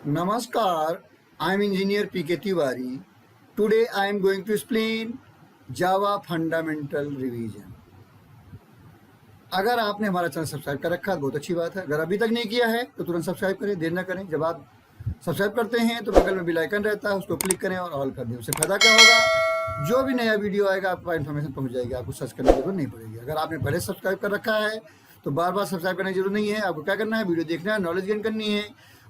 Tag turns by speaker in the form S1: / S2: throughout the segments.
S1: Namaskar, I am Engineer P.K. Tiwari. Today I am going to explain Java Fundamental Revision. अगर आपने हमारा channel subscribe कर रखा है बहुत अच्छी बात है। अगर अभी तक नहीं किया है तो तुरंत सब्सक्राइब करें, देर ना करें। जब आप सब्सक्राइब करते हैं तो बगल में बेल आइकन रहता है, उसको क्लिक करें और ऑल कर दें। उससे फायदा क्या होगा, जो भी नया वीडियो आएगा आपका इन्फॉर्मेशन पहुंच जाएगी, आपको सर्च करने की जरूरत नहीं पड़ेगी। अगर आपने पहले सब्सक्राइब कर रखा है तो बार बार सब्सक्राइब करने की जरूरत नहीं है। आपको क्या करना है, वीडियो देखना है, नॉलेज गेन करनी है,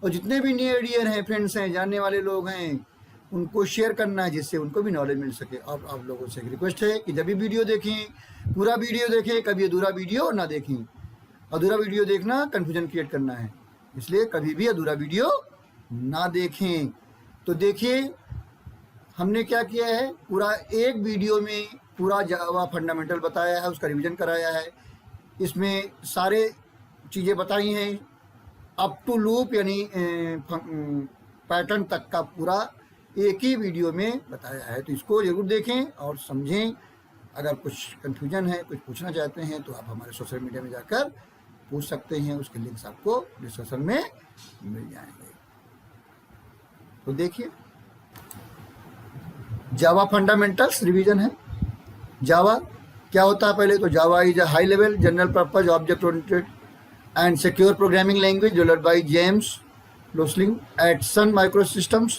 S1: और जितने भी नियर डियर हैं, फ्रेंड्स हैं, जानने वाले लोग हैं, उनको शेयर करना है जिससे उनको भी नॉलेज मिल सके। और आप लोगों से एक रिक्वेस्ट है कि जब भी वीडियो देखें पूरा वीडियो देखें, कभी अधूरा वीडियो ना देखें। अधूरा वीडियो देखना कन्फ्यूजन क्रिएट करना है, इसलिए कभी भी अधूरा वीडियो ना देखें। तो देखिए हमने क्या किया है, पूरा एक वीडियो में पूरा जावा फंडामेंटल बताया है, उसका रिवीजन कराया है। इसमें सारे चीज़ें बताई हैं अप टू लूप यानी पैटर्न तक का पूरा एक ही वीडियो में बताया है। तो इसको जरूर देखें और समझें। अगर कुछ कन्फ्यूजन है, कुछ पूछना चाहते हैं तो आप हमारे सोशल मीडिया में जाकर पूछ सकते हैं, उसके लिंक्स आपको डिस्क्रिप्शन में मिल जाएंगे। तो देखिए जावा फंडामेंटल्स रिवीजन है। जावा क्या होता है, पहले तो जावा is a high level general purpose object oriented and secure programming language developed by James Gosling at Sun Microsystems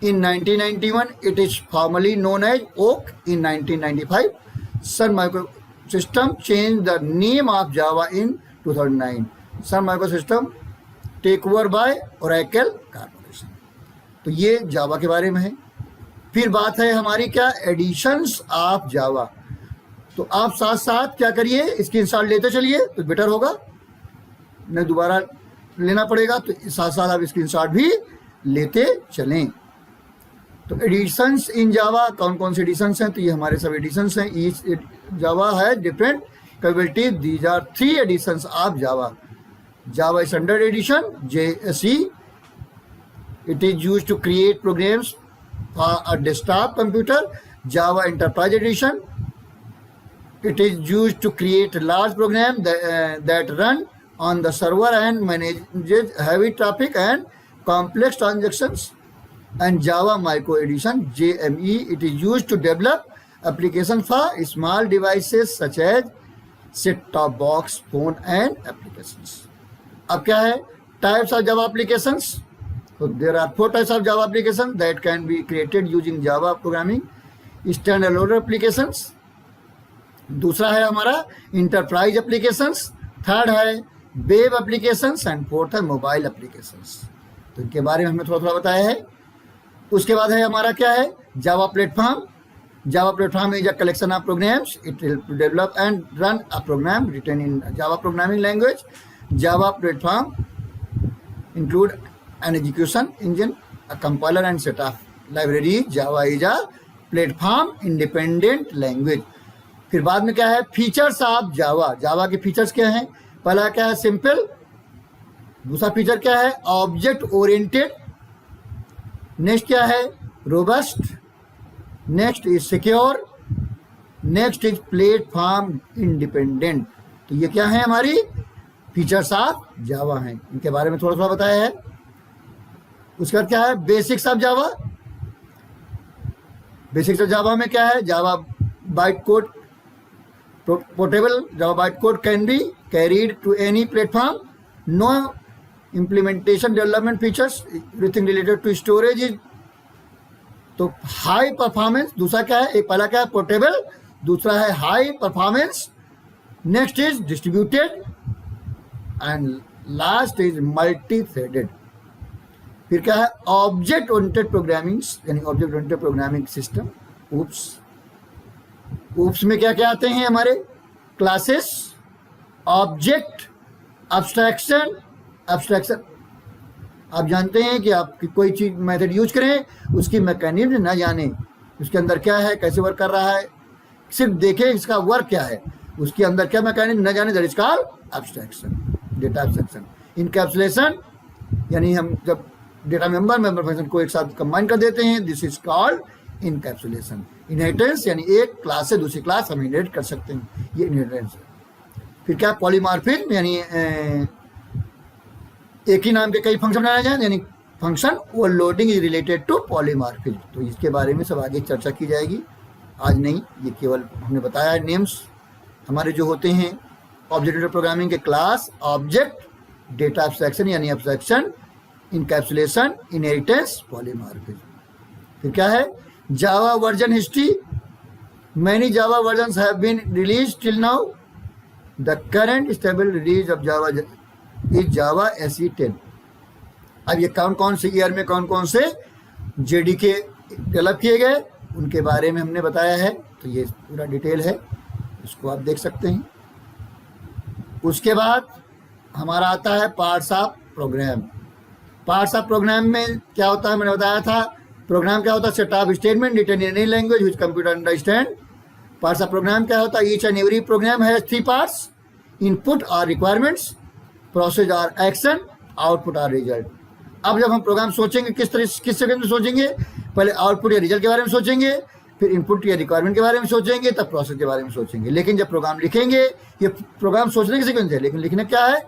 S1: in 1991. It is formally known as Oak in 1995. Sun Microsystems changed the name of Java in 2009. Sun Microsystems take over by Oracle Corporation. तो ये जावा के बारे में है। फिर बात है हमारी क्या, एडिशंस ऑफ जावा। तो आप साथ साथ क्या करिए, इसकी इंस्टॉल लेते चलिए तो बेटर होगा, नहीं दोबारा लेना पड़ेगा। तो साथ साथ आप स्क्रीनशॉट भी लेते चलें। तो एडिशंस इन जावा, कौन कौन से एडिशंस हैं, तो ये हमारे सब एडिशंस हैं। ईच जावा है different capability, these are 3 editions of Java. Java standard edition JSE, it is used to create programs for a desktop computer. Java enterprise edition, it is used to create large programs that run on the server and manages heavy traffic and complex transactions. And Java Micro Edition JME, it is used to develop applications for small devices such as set-top box, phone and applications. अब क्या है, types of Java applications? So there are 4 types of Java applications that can be created using Java programming. Standalone applications, दूसरा है हमारा enterprise applications, third है web applications and fourth है mobile applications. तो इनके बारे में हमने थोड़ा थोड़ा बताया है। उसके बाद है हमारा क्या है, Java platform. Java platform is a collection of programs, it will develop and run a program written in Java programming language. Java platform include an execution engine, a compiler and set of library. Java is a platform independent language. फिर बाद में क्या है, features of Java. जावा के features क्या हैं, पहला क्या है सिंपल, दूसरा फीचर क्या है ऑब्जेक्ट ओरिएंटेड, नेक्स्ट क्या है robust, next is secure, next is platform independent. तो ये क्या है, हमारी फीचर्स ऑफ जावा हैं, इनके बारे में थोड़ा थोड़ा बताया है। उसके बाद क्या है basics of Java. Basics of Java में क्या है, जावा byte code portable, Java bytecode can be carried to any platform. No implementation development features, everything related to storage is तो हाई परफॉर्मेंस। दूसरा क्या है, एक पहला क्या है पोर्टेबल, दूसरा है high performance, next is distributed and last is multi threaded. फिर क्या है ऑब्जेक्ट ओरिएंटेड प्रोग्रामिंग यानी object oriented programming system. Oops में क्या क्या आते हैं हमारे, क्लासेस, ऑब्जेक्ट, अब्स्ट्रैक्शन। आप जानते हैं कि आप कोई चीज मेथड यूज करें, उसकी मैकेनिज्म ना जाने, उसके अंदर क्या है, कैसे वर्क कर रहा है, सिर्फ देखें इसका वर्क क्या है, उसके अंदर क्या मैकेनिज्म न जाने, that is called abstraction, data abstraction. Encapsulation यानी हम जब डेटा मेंबर फंक्शन को एक साथ कंबाइन कर देते हैं, this is called encapsulation. Inheritance यानी एक क्लास से दूसरी क्लास हम इनहेरिट कर सकते हैं, ये इनहेरिटेंस है। फिर क्या पॉलीमॉर्फिज्म यानी एक ही नाम के कई फंक्शन बनाए जाए, यानी function overloading is related to polymorphism. तो इसके बारे में सब आगे चर्चा की जाएगी, आज नहीं, ये केवल हमने बताया है नेम्स हमारे जो होते हैं ऑब्जेक्ट ओरिएंटेड प्रोग्रामिंग के क्लास, ऑब्जेक्ट, डेटा एब्स्ट्रैक्शन यानी एब्स्ट्रैक्शन, इनकैप्सुलेशन, इनहेरिटेंस, पॉलीमॉर्फिज्म। फिर क्या है Java version history. Many Java versions have been release till now. The current stable release of Java is Java SE 10। अब ये कौन कौन से ईयर में कौन कौन से JDK डेवलप किए गए उनके बारे में हमने बताया है, तो ये पूरा डिटेल है, इसको आप देख सकते हैं। उसके बाद हमारा आता है parts of program. Parts of program में क्या होता है, मैंने बताया था प्रोग्राम क्या होता है, set of statement written in any language which computer understand. Parts of program क्या होता है, each and every program has 3 parts, input और रिक्वायरमेंट्स, प्रोसेस और एक्शन, आउटपुट और रिजल्ट। अब जब हम प्रोग्राम सोचेंगे किस सेकंड में सोचेंगे, पहले आउटपुट या रिजल्ट के बारे में सोचेंगे, फिर इनपुट या रिक्वायरमेंट के बारे में सोचेंगे, तब प्रोसेस के बारे में सोचेंगे। लेकिन जब प्रोग्राम लिखेंगे, ये प्रोग्राम सोचने की सीक्वेंस है, लेकिन लिखने क्या है,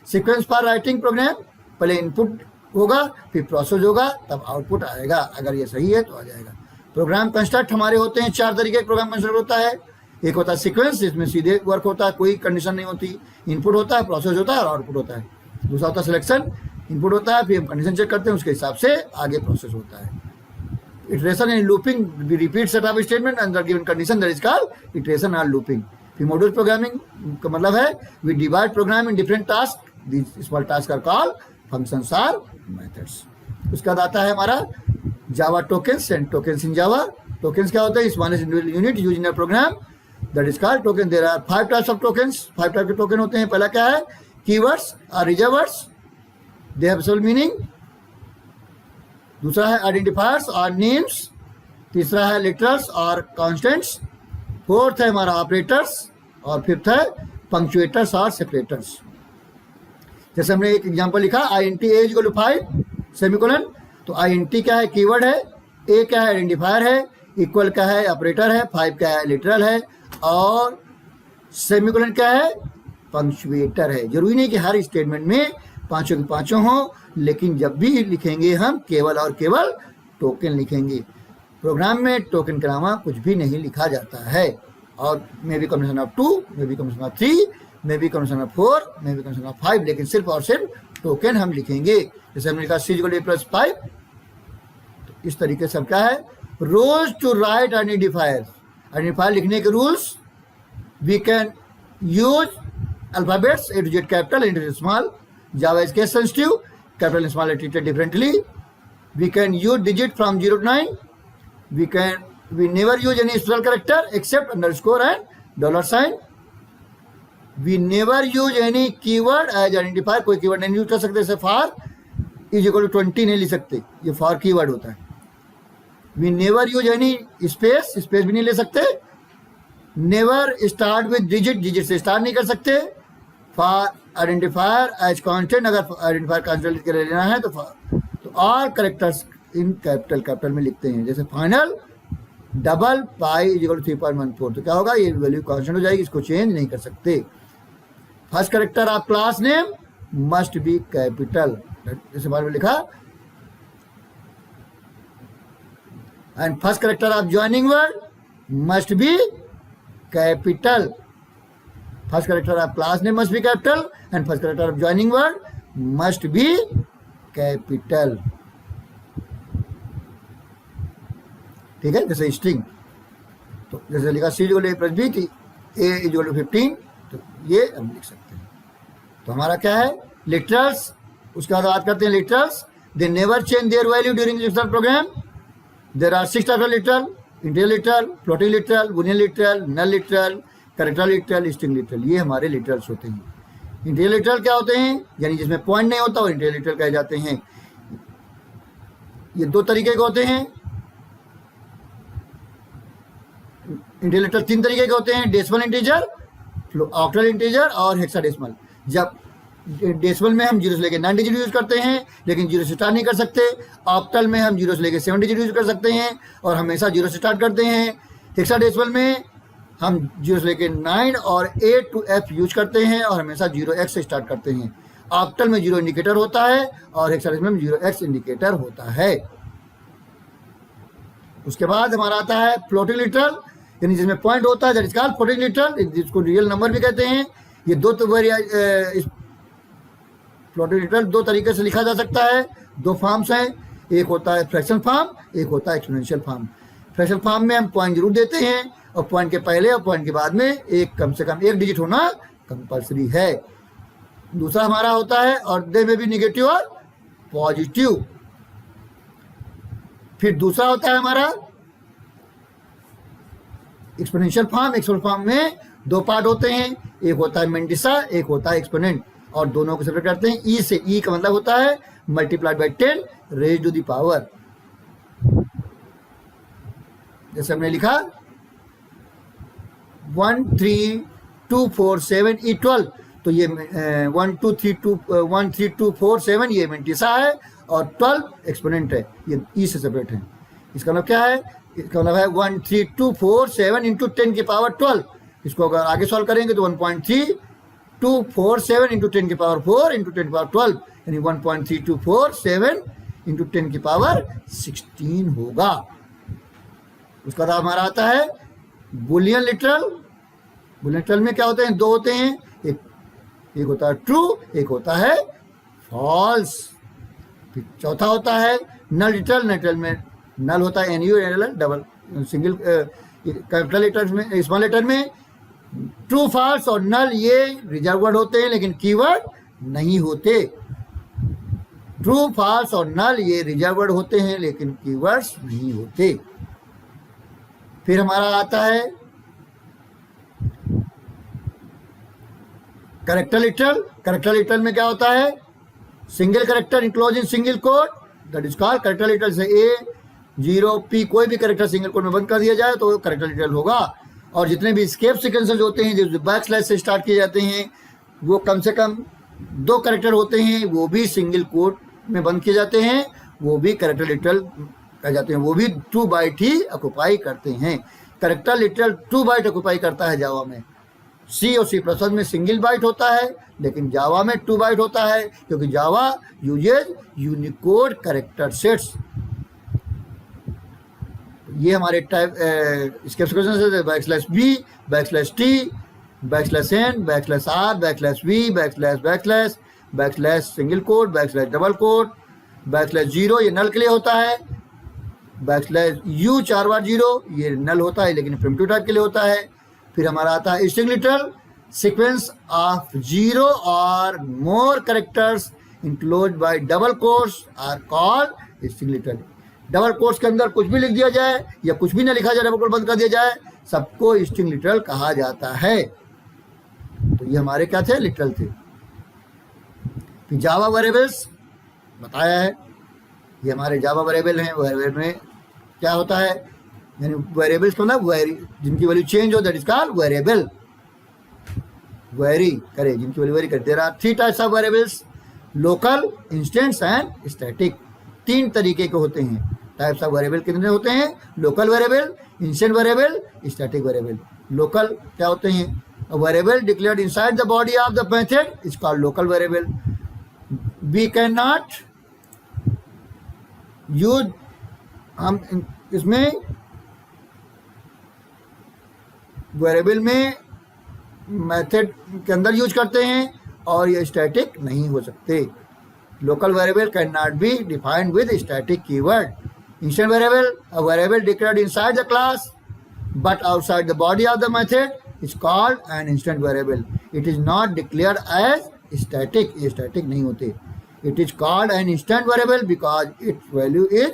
S1: सीक्वेंस फॉर राइटिंग प्रोग्राम। पहले इनपुट होगा, फिर प्रोसेस होगा, तब आउटपुट आएगा। अगर ये सही है तो आ जाएगा। प्रोग्राम कंस्ट्रक्ट हमारे होते हैं 4 तरीके के प्रोग्राम कंस्ट्रक्ट होता है। एक होता है सीक्वेंस, जिसमें सीधे वर्क होता है, कोई कंडीशन नहीं होती, इनपुट होता है, प्रोसेस होता है और आउटपुट होता है। दूसरा होता है सिलेक्शन, इनपुट होता है, फिर हम कंडीशन चेक करते हैं, उसके हिसाब से आगे प्रोसेस होता है। Iteration and looping, we repeat set of statement under given condition, that is called iteration और लूपिंग। फिर मॉड्यूल प्रोग्रामिंग का मतलब है we divide program in different task, these small task are called functions और methods. उसके बाद आता है हमारा Java tokens and tokens in Java. Tokens क्या होता है, small individual unit use in a program, that is called token. There are 5 types of tokens, 5 type के टोकन होते हैं। पहला क्या है, कीवर्ड्स और रिजर्वर्ड्स, दे हैव स्पेशल मीनिंग। दूसरा है आइडेंटिफायर्स और नेम्स। तीसरा है लिटरल्स और कॉन्स्टेंट्स। फोर्थ है हमारा ऑपरेटर्स और फिफ्थ है पंक्चुएटर्स और सेपरेटर्स। जैसे हमने एक एग्जांपल लिखा INT age equal to 5 semicolon, तो INT क्या है, कीवर्ड है, A क्या है, आइडेंटिफायर है, इक्वल क्या है, ऑपरेटर है, 5 क्या है, लिटरल है, और सेमीकोलन क्या है, पंक्चुएटर है। जरूरी नहीं कि हर स्टेटमेंट में पांचों के पांचों हों, लेकिन जब भी लिखेंगे हम केवल और केवल टोकन लिखेंगे। प्रोग्राम में टोकन के अलावा कुछ भी नहीं लिखा जाता है। और may be combination of 2, may be combination of 3, may be combination of 4, may be combination of 5, लेकिन सिर्फ और सिर्फ टोकन हम लिखेंगे। जैसे हमने लिखा C=A+5, तो इस तरीके से क्या है, rules to write identifier. Identifier लिखने के rules, we can use alphabets A to Z capital, A to Z small. Java is case sensitive, capital and small are treated differently. We can use digit from 0 to 9. We never use any special character except underscore and $sign. We never use any keyword as identifier. कोई keyword नहीं use कर सकते, जैसे for is equal to 20 नहीं लिख सकते, ये for keyword होता है। We never use any space भी नहीं ले सकते। Never start with digit से स्टार्ट नहीं कर सकते। फॉर आइडेंटिफायर एज कांस्टेंट, अगर आइडेंटिफायर कांस्टेंट के लिए लेना है तो ऑल कैरेक्टर्स इन कैपिटल में लिखते हैं। जैसे final double pi is equal to 3.14, तो क्या होगा, ये वैल्यू कांस्टेंट हो जाएगी, इसको चेंज नहीं कर सकते। First character of class name must be capital, जैसे बारे में लिखा। And first character of joining word must be capital. First character of class name must be capital and first character of joining word must be capital. ठीक है, जैसे string, तो जैसे लिखा C=A+B थी, A=15, तो ये हम लिख सकते हैं। तो हमारा क्या है, लिटरल्स। उसके बाद बात करते हैं literals. They never change their value during external program. There are 6 types of literal, integer literal, floating literal, boolean literal, null literal, character literal, string literal, ये हमारे लिटरल्स होते हैं। इंटीजर लिटरल क्या होते हैं, यानी जिसमें पॉइंट नहीं होता वो इंटीजर लिटरल कहे जाते हैं। ये 2 तरीके के होते हैं। इंटीजर लिटरल 3 तरीके के होते हैं, डेसिमल इंटीजर, ऑक्टल इंटीजर और हेक्साडेसिमल। जब डेसिमल में हम 0 से लेकर 9 डिजिट यूज करते हैं, लेकिन 0 से स्टार्ट नहीं कर सकते। ऑक्टल में हम 0 से लेकर 7 डिजिट यूज कर सकते हैं और हमेशा 0 से स्टार्ट करते हैं। हेक्साडेसिमल में हम 0 से लेकर 9 और A to F यूज करते हैं और हमेशा 0x से स्टार्ट करते हैं। ऑक्टल में 0 इंडिकेटर होता है और हेक्साडेसिमल में 0x इंडिकेटर होता है। उसके बाद हमारा आता है फ्लोटिंग लिटरल, यानी जिसमें पॉइंट होता है, that is called floating literal, जिसको रियल नंबर भी कहते हैं। ये दो फ्लोटिंग लिटरल दो तरीके से लिखा जा सकता है, दो फॉर्म्स हैं, एक होता है फ्रैक्शन फॉर्म, एक होता है एक्सपोनेंशियल फॉर्म। फ्रैक्शन फॉर्म में हम पॉइंट जरूर देते हैं और पॉइंट के पहले और पॉइंट के बाद में एक कम से कम एक डिजिट होना कंपल्सरी है। दूसरा हमारा होता है और दे में भी निगेटिव और पॉजिटिव। फिर दूसरा होता है हमारा एक्सपोनेंशियल फॉर्म। एक्सपोनेंशियल फॉर्म में दो पार्ट होते हैं, एक होता है मेंटिसा, एक होता है एक्सपोनेंट, और दोनों को सेपरेट करते हैं ई से। ई का मतलब होता है multiplied by 10 raise to the power. जैसे हमने लिखा 1 3 2 4 7 ई 12, तो ये 1 2 3 2 4 7 ये मेंटिसा है और 12 एक्सपोनेंट है, ये ई से सेपरेट है। इसका मतलब क्या है? इसका मतलब है 1 3 2 4 7 इंटू 10 की पावर 12। इसको अगर आगे सॉल्व करेंगे तो 1.3247 इंटू 10 की पावर 4 इंटू 10 की पावर 12, यानी 1.3247 इंटू 10 की पावर 16 होगा। उसका बाद हमारा आता है बुलियन लिटरल। बुलियन लिटरल में क्या होते हैं? दो होते हैं, एक होता है ट्रू, एक होता है फॉल्स। फिर चौथा होता है नल लिटरल। लिटरल में नल होता है NU, double single, capital letters में, स्मॉल लेटर में ट्रू फॉल्स और नल ये रिजर्व वर्ड होते हैं लेकिन कीवर्ड नहीं होते। ट्रू फॉल्स और नल ये रिजर्व वर्ड होते हैं लेकिन कीवर्ड्स नहीं होते। फिर हमारा आता है कैरेक्टर लिटरल। कैरेक्टर लिटरल में क्या होता है? Single character enclosing single code, that is called character literal. से A0P कोई भी कैरेक्टर सिंगल कोड में बंद कर दिया जाए तो वो कैरेक्टर लिटरल होगा। और जितने भी स्केप सीक्वेंसेस होते हैं जो बैकस्लैश से स्टार्ट किए जाते हैं वो कम से कम 2 कैरेक्टर होते हैं, वो भी सिंगल कोड में बंद किए जाते हैं, वो भी कैरेक्टर लिटरल कह जाते हैं, वो भी 2 बाइट ही ऑक्युपाई करते हैं। कैरेक्टर लिटरल 2 बाइट ऑक्युपाई करता है जावा में। सी और C++ में सिंगल बाइट होता है लेकिन जावा में 2 बाइट होता है, क्योंकि जावा यूजेज यूनिकोड कैरेक्टर सेट्स। ये हमारे टाइप स्केप सीक्वेंसेस है, /B, /T, /N, /R, /V, // single code, /double quote, /0 ये नल के लिए होता है, /U 4 बार 0 ये नल होता है लेकिन प्रिमिटिव टाइप के लिए होता है। फिर हमारा आता है स्ट्रिंग लिटरल। सीक्वेंस ऑफ 0 और more characters enclose by double quotes are called string literal. Double quotes के अंदर कुछ भी लिख दिया जाए या कुछ भी ना लिखा जाए, डबल कोट बंद कर दिया जाए, सबको स्ट्रिंग लिटरल कहा जाता है। तो ये हमारे क्या थे? लिटरल थे। फिर जावा वेरिएबल्स बताया है, ये हमारे जावा वेरिएबल हैं। वेरिएबल में क्या होता है? यानी वेरिएबल्स को ना जिनकी वैल्यू चेंज हो, that is called variable. Vary करे, जिनकी वैल्यू वेरी करे। There are 3 types of variables, local, instance and static. 3 तरीके के होते हैं। टाइप्स ऑफ वेरिएबल कितने होते हैं? Local variable, instant variable, static variable. Local क्या होते हैं? A variable declared inside the body of the method is called local variable. We cannot use, हम इसमें वेरिएबल में मेथड के अंदर यूज करते हैं और ये स्टैटिक नहीं हो सकते। Local variable can not be defined with static keyword. Instant variable, a variable declared inside the class but outside the body of the method is called an instant variable. It is not declared as static. ये static नहीं होते। It is called an instant variable because its value is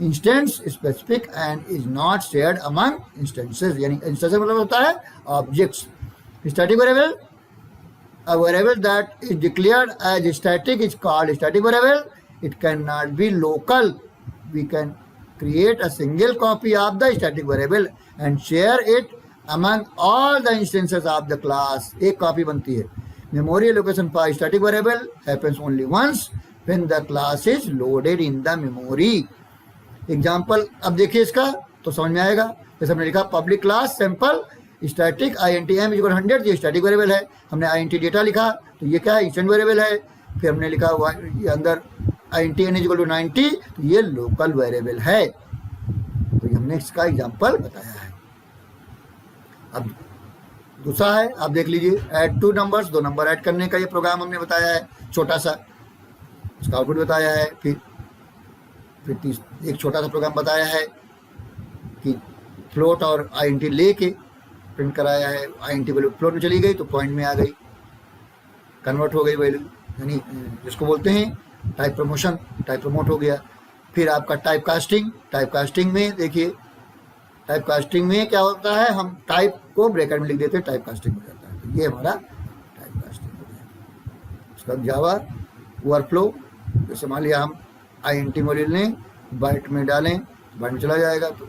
S1: instance specific and is not shared among instances. यानी instances मतलब होता है objects. Static variable, a variable that is declared as static is called static variable. It cannot be local. We can create a single copy of the static variable and share it among all the instances of the class. एक copy बनती है। Memory allocation for static variable happens only once when the class is loaded in the memory. Example अब देखिए इसका तो समझ में आएगा। जैसे हमने लिखा public class sample static INT m = 100, ये स्टैटिक वेरिएबल है। हमने INT डेटा लिखा तो ये क्या है? इंस्टेंट वेरिएबल है। फिर हमने लिखा ये अंदर int n is equal to 90, तो ये लोकल वेरिएबल है। तो ये हमने इसका एग्जांपल बताया है। अब दूसरा है, आप देख लीजिए, add two numbers, 2 number add करने का ये प्रोग्राम हमने बताया है, छोटा सा, उसका आउटपुट बताया है। फिर एक छोटा सा प्रोग्राम बताया है कि फ्लोट और int लेके प्रिंट कराया है। int वैल्यू फ्लोट में चली गई तो पॉइंट में आ गई, कन्वर्ट हो गई वैल्यू, यानी जिसको बोलते हैं टाइप प्रमोशन, टाइप प्रमोट हो गया। फिर आपका टाइप कास्टिंग, टाइप कास्टिंग में देखिए, टाइप कास्टिंग में क्या होता है, हम टाइप को ब्रैकेट में लिख देते हैं, टाइप कास्टिंग हो जाता है। तो ये हमारा टाइप कास्टिंग हो गया। उसका जावा वर्कफ्लो, जैसे मान लिया हम int वैल्यू लें, बाइट में डालें, बाइट में चला जाएगा, तो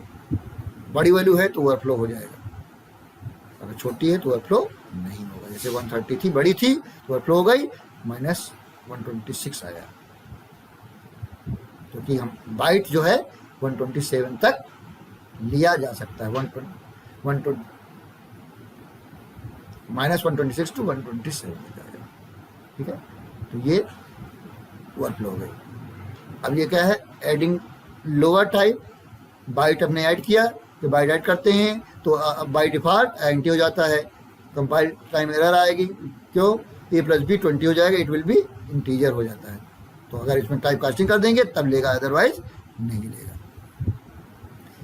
S1: बड़ी वैल्यू है तो वर्कफ्लो हो जाएगा, अगर छोटी है तो वर्कफ्लो नहीं होगा। जैसे 130 थी, बड़ी थी तो वर्कफ्लो हो गई, -126 आया, क्योंकि हम बाइट जो है 127 तक लिया जा सकता है, -126 टू 127 हो जाएगा, ठीक है। तो ये वर्कफ्लो हो गई। अब ये क्या है, एडिंग लोअर टाइप, बाइट हमने ऐड किया, तो बाइट ऐड करते हैं तो बाई डिफॉल्ट int हो जाता है, कंपाइल टाइम एरर आएगी, क्यों, a + b 20 हो जाएगा, इट विल बी इंटीजर हो जाता है। तो अगर इसमें टाइप कास्टिंग कर देंगे तब लेगा, अदरवाइज नहीं लेगा।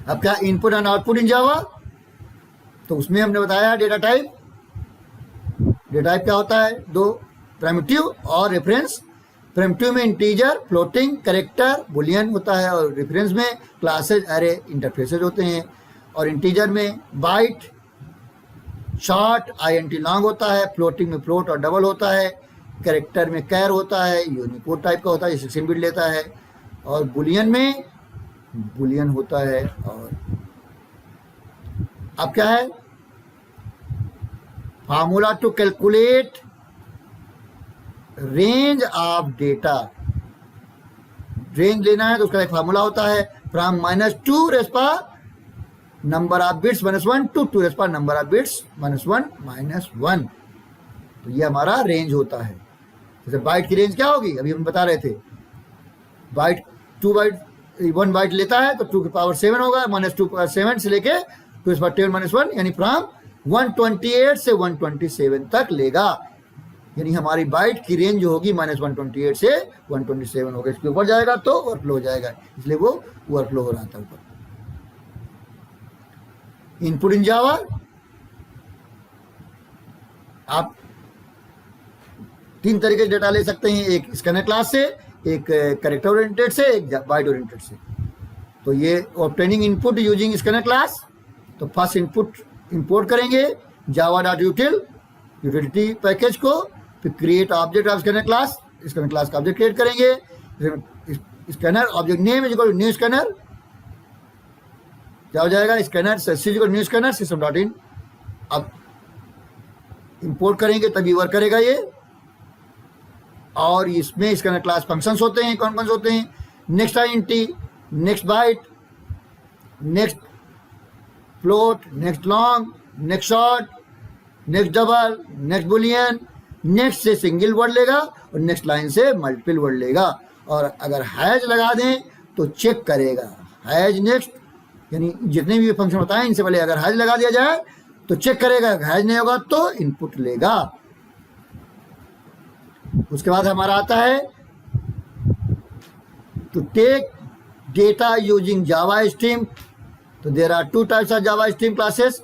S1: अब क्या, इनपुट एंड आउटपुट इन जावा, तो उसमें हमने बताया डेटा टाइप। डेटा टाइप क्या होता है, 2 प्राइमिटिव और रेफरेंस। प्राइमिटिव में इंटीजर, फ्लोटिंग, कैरेक्टर, बुलियन होता है, और रेफरेंस में क्लासेज, एरे, इंटरफेसेज होते हैं। और इंटीजर में बाइट, शॉर्ट, int लॉन्ग होता है, फ्लोटिंग में फ्लोट और डबल होता है, कैरेक्टर में कैर होता है, यूनिकोड टाइप का होता है, 16 बिट लेता है, और बुलियन में बुलियन होता है। और अब क्या है, formula to calculate range of data, range लेना है तो उसका एक फार्मूला होता है, फ्रॉम -2 रेस्पा नंबर ऑफ बिट्स -1 टू 2 रेस्पा नंबर ऑफ बिट्स -1 तो ये हमारा रेंज होता है। जैसे बाइट की रेंज क्या होगी, अभी हम बता रहे थे, बाइट 1 बाइट लेता है तो 2 की पावर 7 होगा, -2 से लेके 2 की पावर 1, यानी फ्रॉम 128 से 127 तक लेगा। यानी हमारी बाइट की रेंज जो होगी -128 से 127 होगा, इसके ऊपर जाएगा तो ओवरफ्लो हो जाएगा, इसलिए वो ओवरफ्लो हो रहा था ऊपर। इनपुट इन जावा, आप 3 तरीके से डेटा ले सकते हैं, एक स्कैनर क्लास से, एक कैरेक्टर ओरिएंटेड से, एक बाइट ओरिएंटेड से। तो ये obtaining input using scanner class, तो फर्स्ट इनपुट इंपोर्ट करेंगे java.util यूटिलिटी पैकेज को, फिर create object of scanner class, scanner class का ऑब्जेक्ट क्रिएट करेंगे, scanner object name is equal to new scanner, क्या हो जाएगा, स्कैनर न्यू स्कैनर system.in। अब इंपोर्ट करेंगे तभी वर्क करेगा ये। और इसमें स्कैनर क्लास फंक्शंस होते हैं, कौन कौन से होते हैं, next int, next byte, next float, next long, next short, next double, next boolean, next से सिंगल वर्ड लेगा और नेक्स्ट लाइन से मल्टीपल वर्ड लेगा। और अगर हैज लगा दें तो चेक करेगा, हैज नेक्स्ट, यानी जितने भी फंक्शन बताएं इनसे पहले अगर हैज लगा दिया जाए तो चेक करेगा, हैज नहीं होगा तो इनपुट लेगा। उसके बाद हमारा आता है to take data using Java stream. तो there are 2 types of Java stream classes.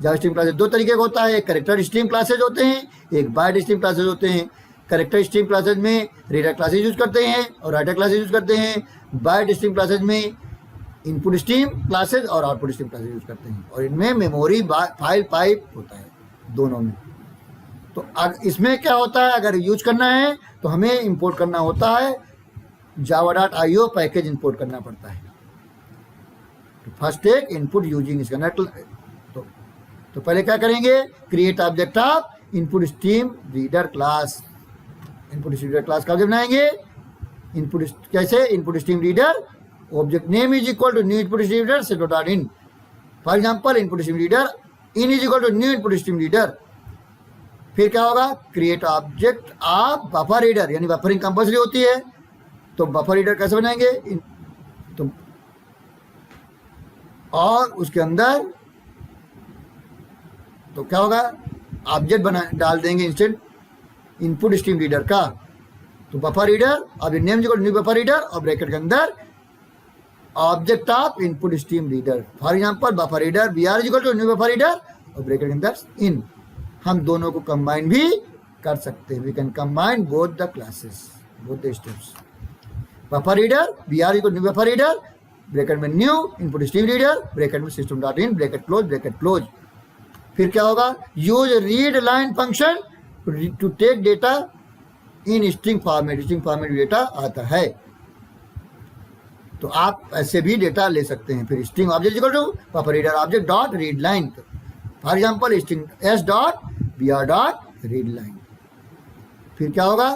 S1: Java stream classes 2 तरीके का होता है, एक कैरेक्टर स्ट्रीम क्लासेज होते हैं, एक बाइट स्ट्रीम क्लासेज होते हैं। कैरेक्टर स्ट्रीम क्लासेज में रीडर क्लासेज यूज करते हैं और राइटर क्लासेज यूज करते हैं। बाइट स्ट्रीम क्लासेज में इनपुट स्ट्रीम क्लासेज और आउटपुट स्ट्रीम क्लासेज यूज करते हैं, और इनमें मेमोरी फाइल पाइप होता है दोनों में। तो इसमें क्या होता है, अगर यूज करना है तो हमें इंपोर्ट करना होता है, java.io पैकेज इंपोर्ट करना पड़ता है। तो first take input using scanner, तो पहले क्या करेंगे, create object of input stream reader class. Input stream reader class का ऑब्जेक्ट बनाएंगे, इनपुट कैसे, input stream reader object name is equal to new input stream reader set.in। For example input stream reader in is equal to new input stream reader, फिर क्या होगा, create object of buffer reader, यानी buffering compulsory होती है, तो buffer reader कैसे बनाएंगे, तो और उसके अंदर तो क्या होगा, ऑब्जेक्ट बना डाल देंगे इंस्टेंट इनपुट स्ट्रीम रीडर का, तो बफर रीडर, अब नेम जो न्यू बफर रीडर और ब्रैकेट के अंदर object of input stream reader, for example buffer reader B R equal to new buffer reader और ब्रैकेट के अंदर इन। हम दोनों को कंबाइन भी कर सकते हैं, we can combine both the classes, both the steps. Buffer reader B R equal new buffer reader, bracket में new input stream reader, bracket में system dot in, bracket close. फिर क्या होगा, use read line function to take data in string format, string format data आता है, तो आप ऐसे भी डेटा ले सकते हैं। फिर string object equal to buffer reader object dot read line, for example string S dot B R dot read line. फिर क्या होगा,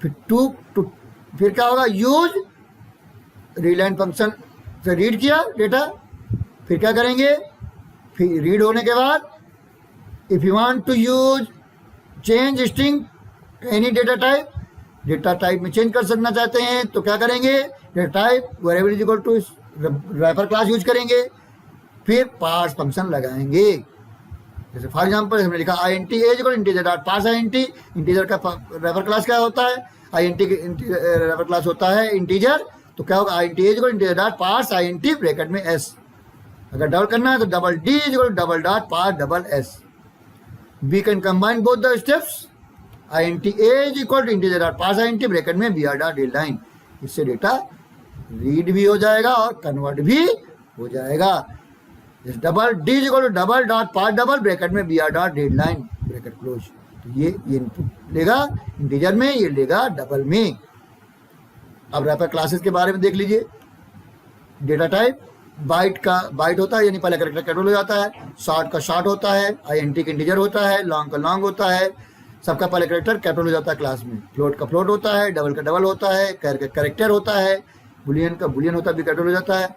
S1: फिर क्या होगा, यूज रीड लाइन फंक्शन से रीड किया डेटा, फिर क्या करेंगे, फिर रीड होने के बाद if you want to use change string any data type में चेंज कर सकना चाहते हैं तो क्या करेंगे, data type variable is equal to wrapper class use करेंगे, फिर पार्स फंक्शन लगाएंगे। जैसे फॉर एग्जांपल हमने लिखा I N T age equal integer dot parse I N T, integer का रैपर क्लास क्या होता है, I N T wrapper class होता है इंटीजर, तो क्या होगा, I N T age equal integer dot parse I N T bracket में एस, अगर डबल करना है तो double D is equal double dot parse double S. We can combine both the steps, I N T age equal to integer dot parse I N T bracket में B R dot read line, इससे data read भी हो जाएगा और convert भी हो जाएगा। Double D is equal to double dot parse double bracket में B R dot read line bracket close, तो ये इनपुट लेगा इंटीजर में, ये लेगा डबल में। अब रैपर क्लासेस के बारे में देख लीजिए। डेटा टाइप बाइट होता है, यानी पहले कैरेक्टर कैपिटल हो जाता है, शॉर्ट का शॉर्ट होता है, आईएनटी का इंटीजर होता है, लॉन्ग का लॉन्ग होता है, सबका पहले कैरेक्टर कैपिटल हो जाता है क्लास में, फ्लोट का फ्लोट होता है, डबल का डबल होता है, कैरेक्टर होता है, बुलियन का बुलियन होता है, भी कैपिटल हो जाता है।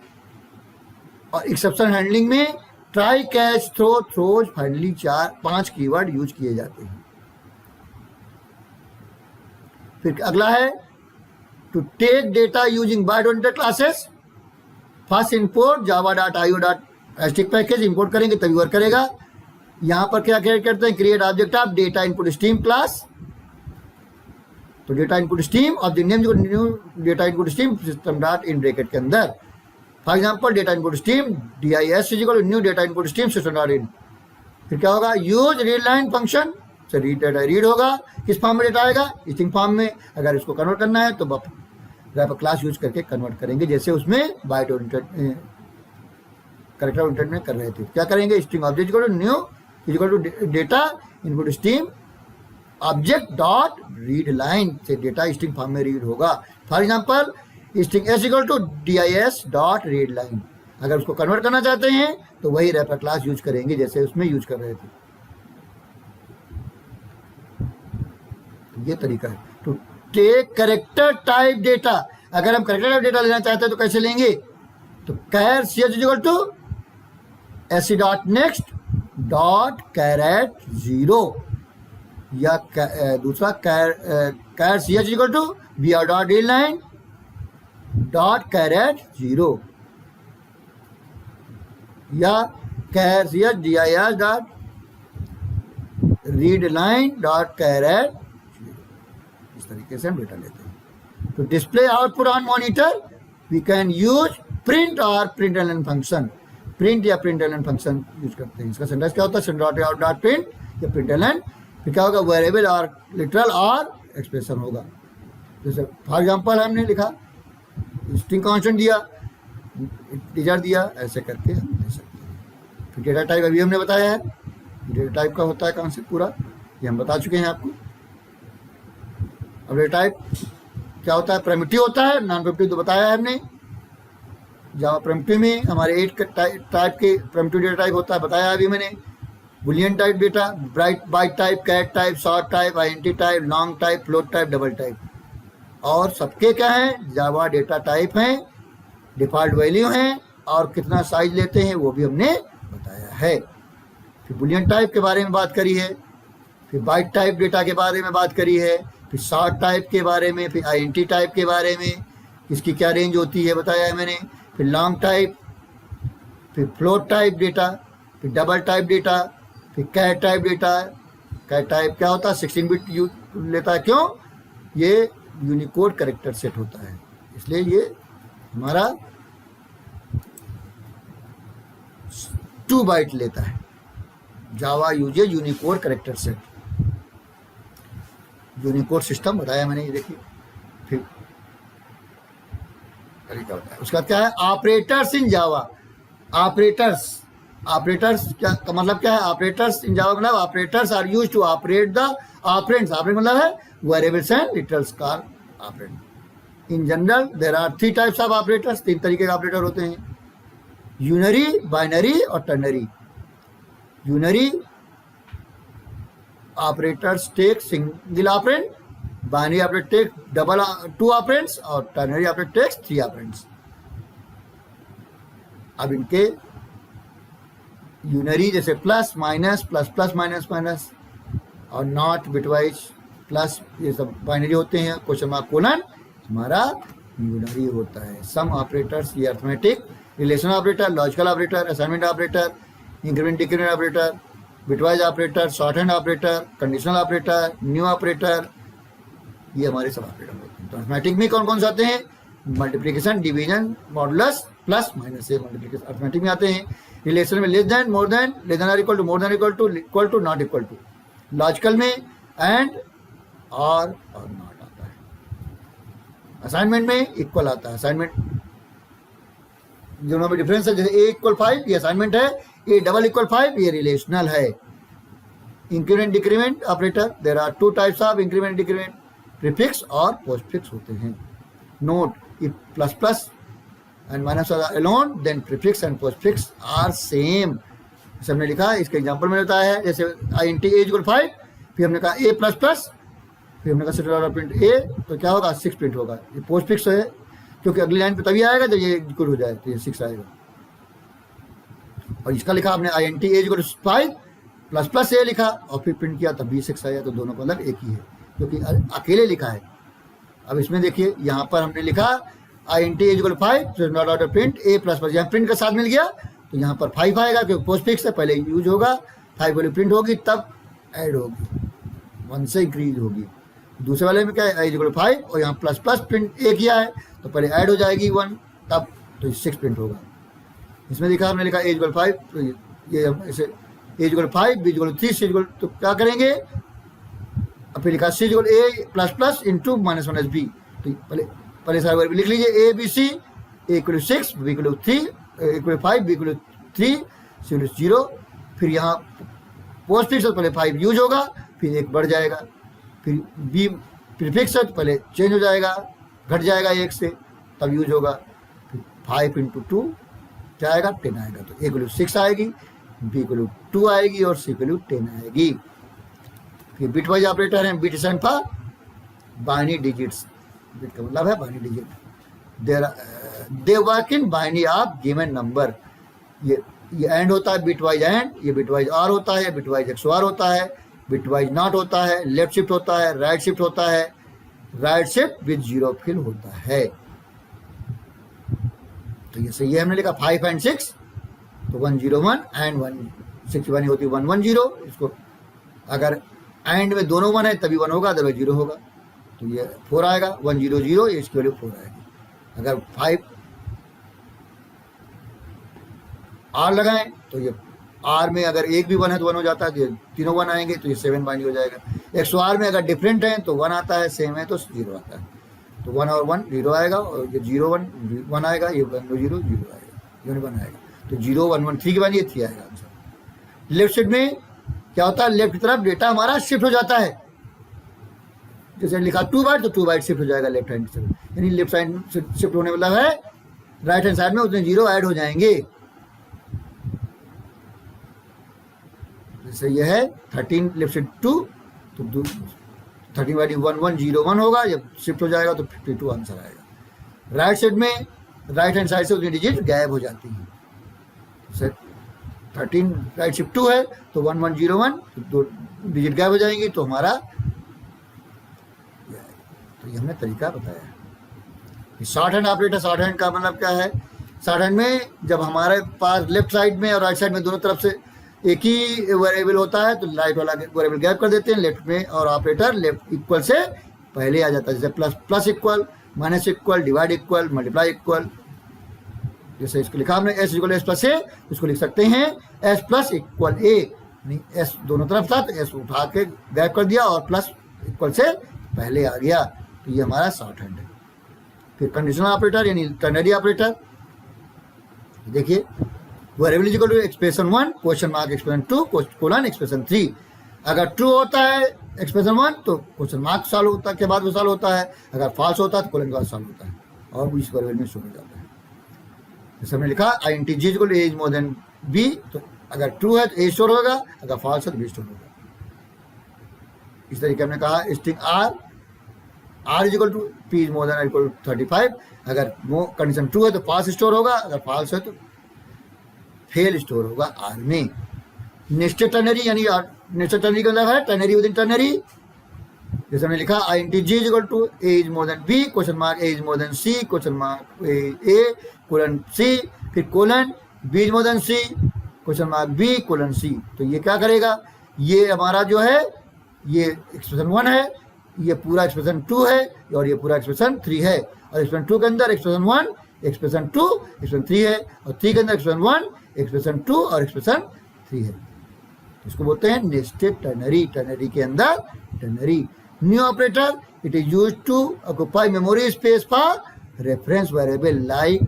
S1: और एक्सेप्शन हैंडलिंग में try, catch, throw, throws, finally 4-5 keyword use किए जाते हैं। फिर अगला है to take data using byte oriented classes, first import java.io.string package import करेंगे तभी वर्क करेगा। यहाँ पर क्या करते हैं, create object of data input stream class, तो डेटा इनपुट स्ट्रीम और नेम जो new data input stream system dot in bracket के अंदर, for example data input stream DIS equal new data input stream system dot इन। फिर क्या होगा, use read line function से read data read होगा, किस फॉर्म में डेटा आएगा, स्ट्रिंग फॉर्म में। अगर इसको कन्वर्ट करना है तो रैपर क्लास यूज करके कन्वर्ट करेंगे, जैसे उसमें बाइट ओरिएंटेड कैरेक्टर ओरिएंटेड में कर रहे थे। क्या करेंगे, string object equal to new equal to data input stream object dot read line से डेटा स्ट्रिंग फॉर्म में रीड होगा। For example string S equal to DIS dot read line, अगर उसको कन्वर्ट करना चाहते हैं तो वही रैपर क्लास यूज करेंगे जैसे उसमें यूज कर रहे थे। ये तरीका है to take character type data. अगर हम कैरेक्टर टाइप डेटा लेना चाहते हैं तो कैसे लेंगे, तो char ch equal to S dot next dot char at 0, या दूसरा char ch equal to br dot read line dot char at 0, या char ch DIS dot read line dot char at 0। इस तरीके से हम डेटा लेते हैं। तो display output on monitor we can use print और println फंक्शन, प्रिंट या println फंक्शन यूज करते हैं। इसका सिंटैक्स क्या होता है, string.out.print या println। फिर क्या होगा, वेरिएबल और लिटरल और एक्सप्रेशन होगा। जैसे फॉर एग्जांपल हमने लिखा स्ट्रिंग कांस्टेंट दिया, इंटीजर दिया, ऐसे करके हम दे सकते हैं। फिर डेटा टाइप अभी हमने बताया है, डेटा टाइप का होता है कॉन्सेप्ट पूरा, ये हम बता चुके हैं आपको। अब डेटा टाइप क्या होता है, प्रिमिटिव होता है, नॉन प्रिमिटिव तो बताया है हमने। जावा प्रिमिटिव में हमारे 8 टाइप के प्रिमिटिव डेटा टाइप होता है, बताया अभी मैंने। Boolean type data, byte type, कैरेट type, short type, INT type, long type, float type, double type, और सबके क्या है, जावा डेटा टाइप हैं, डिफॉल्ट वैल्यू हैं, और कितना साइज लेते हैं वो भी हमने बताया है। फिर बुलियन टाइप के बारे में बात करी है, फिर बाइट टाइप डेटा के बारे में बात करी है, फिर शॉर्ट टाइप के बारे में, फिर आईएनटी टाइप के बारे में, इसकी क्या रेंज होती है बताया है मैंने, फिर लॉन्ग टाइप, फिर फ्लोट टाइप डेटा, फिर डबल टाइप डेटा, फिर कैट टाइप डेटा। कैट टाइप क्या होता है? 16 बिट लेता है। क्यों? ये यूनिकोड कैरेक्टर सेट होता है, इसलिए ये हमारा 2 बाइट लेता है। Java uses Unicode character set, Unicode system बताया मैंने, ये देखिए। फिर क्या होता है उसका, क्या है? Operators in Java. Operators, operators क्या का मतलब क्या है? ऑपरेटर्स इन जावा मतलब operators are used to operate the operands. Operand मतलब है variables and literals called operand. In general there are 3 types of operators. 3 तरीके के ऑपरेटर होते हैं, यूनरी, बाइनरी और ternary. Unary operators take single operand, binary operator take double 2 operands और ternary operator takes 3 operands. अब इनके यूनरी जैसे plus minus, plus plus minus minus और नॉट, बिटवाइज, प्लस, ये सब बाइनरी होते हैं। क्वेश्चन मार्क कोलन हमारा यूनरी होता है। सम ऑपरेटर्स ये arithmetic, relation operator, logical operator, assignment operator, increment decrement operator, bitwise operator, short hand operator, conditional operator, new operator, ये हमारे सब ऑपरेटर होते हैं। तो अर्थमेटिक में कौन कौन से आते हैं? Multiplication, division, modulus, plus minus से मल्टीप्लिकेशन अर्थमेटिक में आते हैं। रिलेशन में less than, more than, less than और equal to, more than equal to, not equal to. Logical में एंड और नॉट आता है। असाइनमेंट में इक्वल आता है। असाइनमेंट दोनों में डिफरेंस है, जैसे ए इक्वल 5 ये असाइनमेंट है, ए डबल इक्वल 5 ये रिलेशनल है। Increment decrement operator, there are 2 types of increment decrement, prefix और पोस्टफिक्स होते हैं। Note, if plus plus and minus alone then prefix and postfix are same. जैसे हमने लिखा है, इसके एग्जांपल में होता है, जैसे INT A = 5, फिर हमने कहा A प्लस प्लस, फिर हमने कहा सेट प्रिंट A, तो क्या होगा? 6 प्रिंट होगा। ये पोस्टफिक्स है, क्योंकि अगली लाइन पे तभी आएगा जब ये एग्जीक्यूट हो जाए, तो ये 6 आएगा। और इसका लिखा आपने INT A = 5 plus plus A लिखा और फिर प्रिंट किया तब भी 6 आया, तो दोनों का मतलब एक ही है, क्योंकि अकेले लिखा है। अब इसमें देखिए, यहाँ पर हमने लिखा INT A = 5 not out print A plus plus, यहाँ प्रिंट के साथ मिल गया तो यहाँ पर 5 आएगा, क्योंकि पोस्टफिक्स है, पहले यूज होगा, 5 वैल्यू प्रिंट होगी तब ऐड होगी, 1 से इंक्रीज होगी। दूसरे वाले में क्या है? I = 5 और यहाँ प्लस प्लस प्रिंट A किया है तो पहले ऐड हो जाएगी 1, तब तो 6 प्रिंट होगा। इसमें लिखा, हमने लिखा A = 5, तो ये ऐसे A = 5, B = 3, C = तो क्या करेंगे? अब फिर लिखा C = A plus plus into minus minus B, तो पहले सारे वर्ग लिख लीजिए, A B C, A = 6, B = 3, A = 5, B = 3, C = 0। फिर यहाँ पोस्टफिक्स है तो पहले 5 यूज होगा, फिर 1 बढ़ जाएगा, फिर B प्रीफिक्स है तो पहले चेंज हो जाएगा, घट जाएगा 1 से, तब यूज होगा। फिर 5 × 2 क्या आएगा? 10 आएगा, तो A = 6 आएगी, B = 2 आएगी और C = 10 आएगी। फिर बिटवाइज ऑपरेटर हैं, bit stand for binary digits, bit का मतलब है binary digit. They work in binary of given number. ये एंड होता है, बिटवाइज एंड, ये बिटवाइज आर होता है, बिटवाइज XOR होता है, बिटवाइज नॉट होता है, लेफ्ट शिफ्ट होता है, राइट शिफ्ट होता है, राइट शिफ्ट विद 0 फिल होता है। तो ये सही है, हमने लिखा 5 and 6, तो 101 एंड 161 होती है 110। इसको अगर एंड में दोनों 1 है तभी 1 होगा, अदरवाइज 0 होगा, तो ये 4 आएगा, 100, इसकी वैल्यू 4 आएगी। अगर 5 R लगाएं तो ये R में अगर एक भी 1 है तो 1 हो जाता है, तो ये तीनों 1 आएंगे, तो ये 7 बाइनरी हो जाएगा। XOR में अगर डिफरेंट है तो 1 आता है, सेम है तो 0 आता है, तो 1 और 1 0 आएगा, और ये 0 1 आएगा, ये 1 0 0 आएगा, ये 1 आएगा, तो 0 1 1 3 की बानी, ये 3 आएगा आंसर। लेफ्ट साइड में क्या होता है? लेफ्ट की तरफ डेटा हमारा शिफ्ट हो जाता है, जैसे लिखा 2 बाइट तो 2 बाइट शिफ्ट हो जाएगा लेफ्ट हैंड से, यानी लेफ्ट साइड शिफ्ट होने वाला है, राइट हैंड साइड में उतने 0 ऐड हो जाएंगे। जैसे ये है 13 लेफ्ट साइड 2, तो 13 वाली 1101 होगा, जब शिफ्ट हो जाएगा तो 52 आंसर आएगा। राइट साइड में राइट हैंड साइड से उतनी डिजिट गायब हो जाती हैं। 13 राइट शिफ्ट 2 है तो 1101 दो डिजिट गायब हो जाएंगी तो हमारा, तो ये हमने तरीका बताया। Short hand operator, short hand का मतलब क्या है? शॉर्ट हैंड में जब हमारे पास लेफ्ट साइड में और राइट साइड में दोनों तरफ से एक ही वेरिएबल होता है तो राइट वाला वेरिएबल गायब कर देते हैं लेफ्ट में, और ऑपरेटर लेफ्ट इक्वल से पहले आ जाता है, जैसे plus plus equal, minus equal, divide equal, multiply equal. जैसे इसको लिखा हमने एस इक्वल एस प्लस ए, इसको लिख सकते हैं एस प्लस इक्वल ए, यानी एस दोनों तरफ था तो एस उठा के गायब कर दिया और प्लस इक्वल से पहले आ गया, तो ये हमारा शॉर्ट हैंड है। फिर कंडीशनल ऑपरेटर यानी टर्नरी ऑपरेटर, देखिए variable equal to expression 1 question mark expression 2 colon expression 3। अगर ट्रू होता है एक्सप्रेशन 1 तो क्वेश्चन मार्क सॉल्व होता है के बाद वो सॉल्व होता है, अगर फॉल्स होता है तो कोलन के बाद सॉल्व होता है और इस वेरिएबल में शो हो जाता है। जैसे हमने लिखा INT G equal to A is more than B, तो अगर ट्रू है तो ए स्टोर होगा, अगर फॉल्स है तो बी स्टोर होगा। इस तरीके हमने कहा string R is equal to P is more than equal to 35, अगर वो कंडीशन ट्रू है तो फॉल्स स्टोर होगा, अगर फॉल्स है तो फेल स्टोर होगा आर में। नेस्टेड टर्नरी यानी नेस्टेड टर्नरी का मतलब है टर्नरी विद इन टर्नरी। जैसे हमने लिखा INT G is equal to A is more than B question mark A is more than C question mark A colon C, फिर colon B is more than C question mark B colon C. तो ये क्या करेगा, ये हमारा जो है ये एक्सप्रेशन 1 है, ये पूरा एक्सप्रेशन 2 है और ये पूरा एक्सप्रेशन 3 है, और एक्सप्रेशन 2 के अंदर एक्सप्रेशन 1 एक्सप्रेशन 2 एक्सप्रेशन 3 है, और 3 के अंदर एक्सप्रेशन 1 एक्सप्रेशन 2 और एक्सप्रेशन 3 है। इसको बोलते हैं नेस्टेड टर्नरी, टर्नरी के अंदर ternary. New operator, it is used to occupy memory space for reference variable like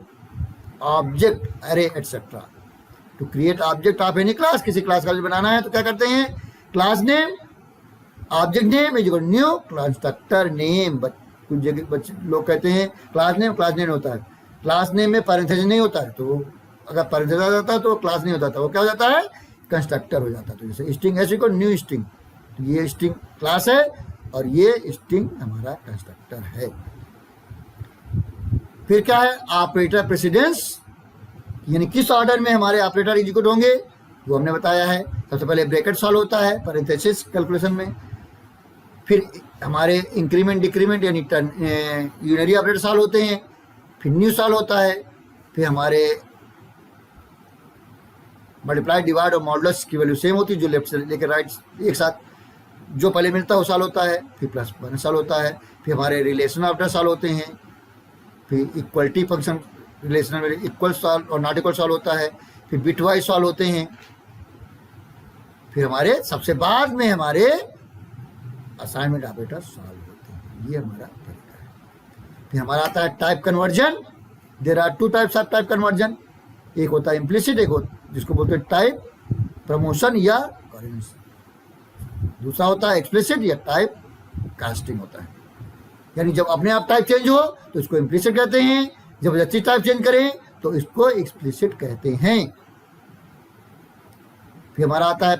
S1: object, array etcetera. To create object of any class, किसी क्लास का बनाना है तो क्या करते हैं, class name object name is equal to new constructor name. कुछ जगह बच्चे लोग कहते हैं क्लास नेम होता है, क्लास नेम में पैरेंथेसिस नहीं होता है, तो अगर पैरेंथेसिस आ जाता है तो क्लास नहीं होता था, वो क्या हो जाता है कंस्ट्रक्टर हो जाता है। तो जैसे स्ट्रिंग ऐसे को न्यू स्ट्रिंग, तो ये स्ट्रिंग क्लास है और ये स्ट्रिंग हमारा कंस्ट्रक्टर है। फिर क्या है ऑपरेटर प्रेसिडेंस, यानी किस ऑर्डर में हमारे ऑपरेटर एग्जीक्यूट होंगे वो हमने बताया है। सबसे पहले ब्रैकेट सॉल्व होता है पैरेंथेसिस कैलकुलेशन में, फिर हमारे इंक्रीमेंट डिक्रीमेंट यानी यूनरी ऑपरेटर सॉल्व होते हैं, फिर न्यू सॉल्व होता है, फिर हमारे मल्टीप्लाई डिवाइड और मॉडुलस की वैल्यू सेम होती है, जो लेफ्ट से लेकर राइट एक साथ जो पहले मिलता है वो सॉल्व होता है, फिर प्लस वन सॉल्व होता है, फिर हमारे रिलेशन ऑपरेटर सॉल्व होते हैं, फिर इक्वलिटी फंक्शन रिलेशन में इक्वल सॉल्व और नॉट इक्वल सॉल्व होता है, फिर बिट वाइज सॉल्व होते हैं, फिर हमारे सबसे बाद में हमारे असाइनमेंट ऑपरेटर सॉल्व होते हैं। ये हमारा तरीका है। फिर हमारा आता है type conversion. There are 2 types of type conversion, एक होता है इम्प्लिसिट, एक जिसको बोलते हैं टाइप प्रमोशन या करेंस, दूसरा होता है एक्सप्लिसिट या टाइप कास्टिंग होता है। यानी जब अपने आप टाइप चेंज हो तो इसको इम्प्लिसिट कहते हैं, जबरदस्ती टाइप चेंज करें तो इसको एक्सप्लिसिट कहते हैं। फिर हमारा आता है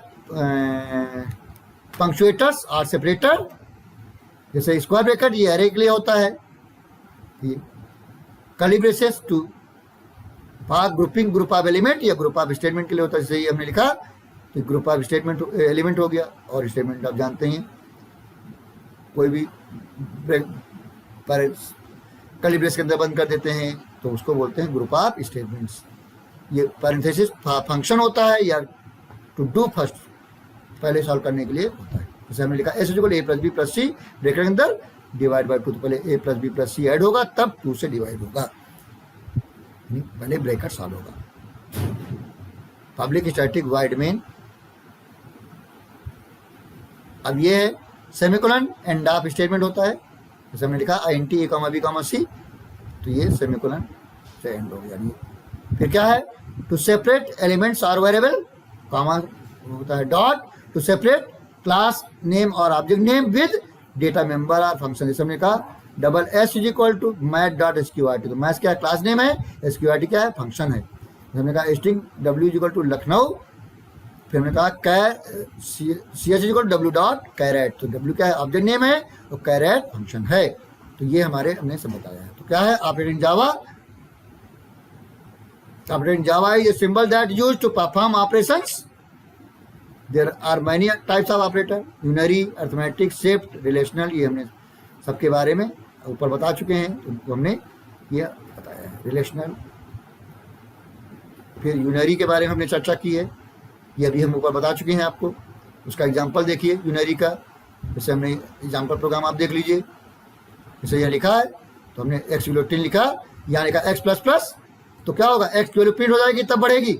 S1: पंक्चुएटर्स और सेपरेटर, जैसे स्क्वायर ब्रैकेट ये एरे के लिए होता है, ये curly braces to for grouping group of element या ग्रुप ऑफ स्टेटमेंट के लिए होता है। जैसे ये हमने लिखा तो ग्रुप ऑफ स्टेटमेंट एलिमेंट हो गया, और स्टेटमेंट आप जानते हैं कोई भी पर कर्ली ब्रेस के अंदर बंद कर देते हैं तो उसको बोलते हैं ग्रुप ऑफ स्टेटमेंट्स। ये पैरेंथेसिस फंक्शन होता है या टू डू फर्स्ट पहले सॉल्व करने के लिए होता है। जैसे हमने लिखा एस इक्वल ए प्लस बी प्लस सी ब्रैकेट के अंदर डिवाइड बाय 2, तो पहले ए प्लस बी प्लस सी ऐड होगा तब 2 से डिवाइड होगा, पहले ब्रैकेट सॉल्व होगा। पब्लिक स्टैटिक वाइड मेन, अब ये है सेमीकोलन एंड ऑफ स्टेटमेंट होता है। जैसे हमने लिखा INT A, B, C, तो ये सेमीकोलन से एंड हो गया। फिर क्या है टू सेपरेट एलिमेंट्स और वेरिएबल, कॉमा होता है dot to separate class name और object name with data member और फंक्शन। जैसे हमने कहा double S is equal to math dot SQRT, तो मैथ क्या है क्लास नेम है, SQRT क्या है फंक्शन है। जैसे हमने कहा string W is equal to Lucknow, फिर हमने कहा CH is equal to W dot char at, तो W क्या है ऑब्जेक्ट नेम है और कैरेट फंक्शन है। तो ये हमारे हमने सब बताया है। तो क्या है operating Java, Operator in Java is a symbol that used to perform operations. There are many types of operator, unary, arithmetic, shift, relational. ये हमने सबके बारे में ऊपर बता चुके हैं, तो हमने ये बताया है रिलेशनल। फिर यूनरी के बारे में हमने चर्चा की है, ये अभी हम ऊपर बता चुके हैं आपको। उसका एग्जाम्पल देखिए यूनरी का, जैसे हमने एग्जाम्पल प्रोग्राम आप देख लीजिए। जैसे यहाँ लिखा है तो हमने x की 10 लिखा, यहाँ लिखा x प्लस प्लस, तो क्या होगा x की वैल्यू प्रिंट हो जाएगी तब बढ़ेगी।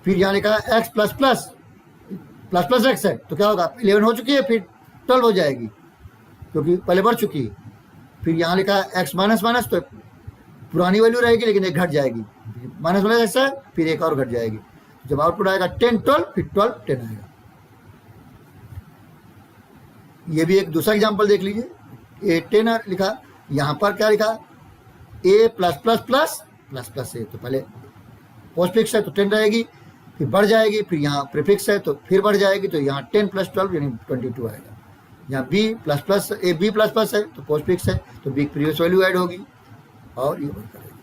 S1: फिर यहाँ लिखा है x plus plus plus plus x है, तो क्या होगा 11 हो चुकी है, फिर 12 हो जाएगी क्योंकि पहले बढ़ चुकी है। फिर यहाँ लिखा है x माइनस माइनस, तो पुरानी वैल्यू रहेगी लेकिन एक घट जाएगी, माइनस माइनस x है, फिर एक और घट जाएगी। जब आउटपुट आएगा 10 12, फिर 12 10 आएगा। ये भी एक दूसरा एग्जाम्पल देख लीजिए। ए 10 लिखा, यहाँ पर क्या लिखा A plus plus plus plus plus A, तो पहले पोस्ट फिक्स है तो 10 रहेगी, फिर बढ़ जाएगी, फिर यहाँ प्रीफिक्स है तो फिर बढ़ जाएगी, तो यहाँ 10 प्लस 12 यानी 22 आएगा। यहाँ B plus plus A B plus plus है तो पोस्ट फिक्स है, तो बी प्रीवियस वैल्यू ऐड होगी और ये वर्क करेगी।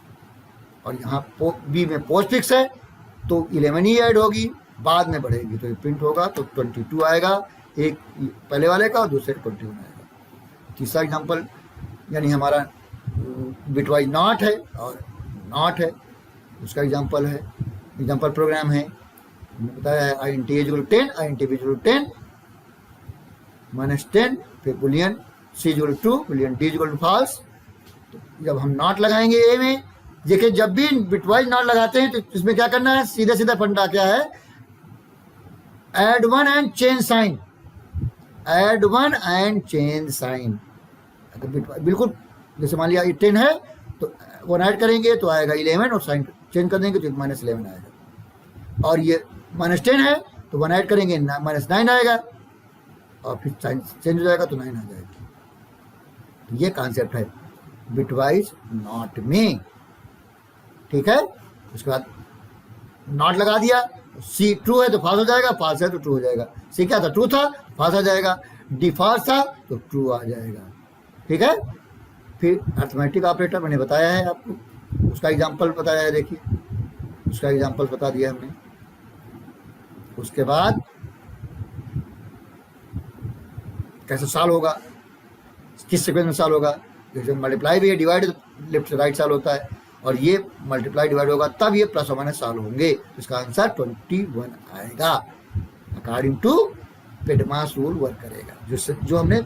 S1: और यहाँ बी में पोस्ट फिक्स है तो 11 ही ऐड होगी, बाद में बढ़ेगी, तो ये प्रिंट होगा तो 22 आएगा, एक पहले वाले का और दूसरे का 21 आएगा। तीसरा एग्जाम्पल यानी हमारा बिटवाइज नॉट है और नॉट है, उसका एग्जाम्पल है, एग्जाम्पल प्रोग्राम है। हमने बताया है int equal 10, int equal 10 minus 10, फिर boolean c equal 2, boolean d equal false. तो जब हम नॉट लगाएंगे ए में, देखिए जब भी बिटवाइज नॉट लगाते हैं तो इसमें क्या करना है, सीधा सीधा फंडा क्या है, add one and change sign, add one and change sign. अगर बिटवाइज बिल्कुल जैसे मान लिया 10 है तो 1 ऐड करेंगे तो आएगा 11 और साइन चेंज कर देंगे तो माइनस 11 आएगा। और ये माइनस 10 है तो 1 ऐड करेंगे माइनस 9 आएगा और फिर साइन चेंज हो जाएगा तो 9 आ जाएगी। तो ये कॉन्सेप्ट है बिटवाइज नॉट में, ठीक है। उसके बाद नॉट लगा दिया, सी ट्रू है तो फॉल्स हो जाएगा, फॉल्स है तो ट्रू हो जाएगा। सी क्या था, ट्रू था, फॉल्स आ जाएगा, डी फॉल्स था तो ट्रू आ जाएगा, ठीक है। फिर अर्थमेटिक ऑपरेटर मैंने बताया है आपको, उसका एग्जांपल बताया है, देखिए उसका एग्जांपल बता दिया हमने। उसके बाद कैसे सॉल्व होगा, किस सीक्वेंस में सॉल्व होगा, जैसे मल्टीप्लाई भी है, डिवाइड लेफ्ट से राइट सॉल्व होता है, और ये मल्टीप्लाई डिवाइड होगा तब ये प्लस और माइनस सॉल्व होंगे। इसका आंसर 21 आएगा, अकॉर्डिंग टू पेडमास रूल वर्क करेगा, जिससे जो हमने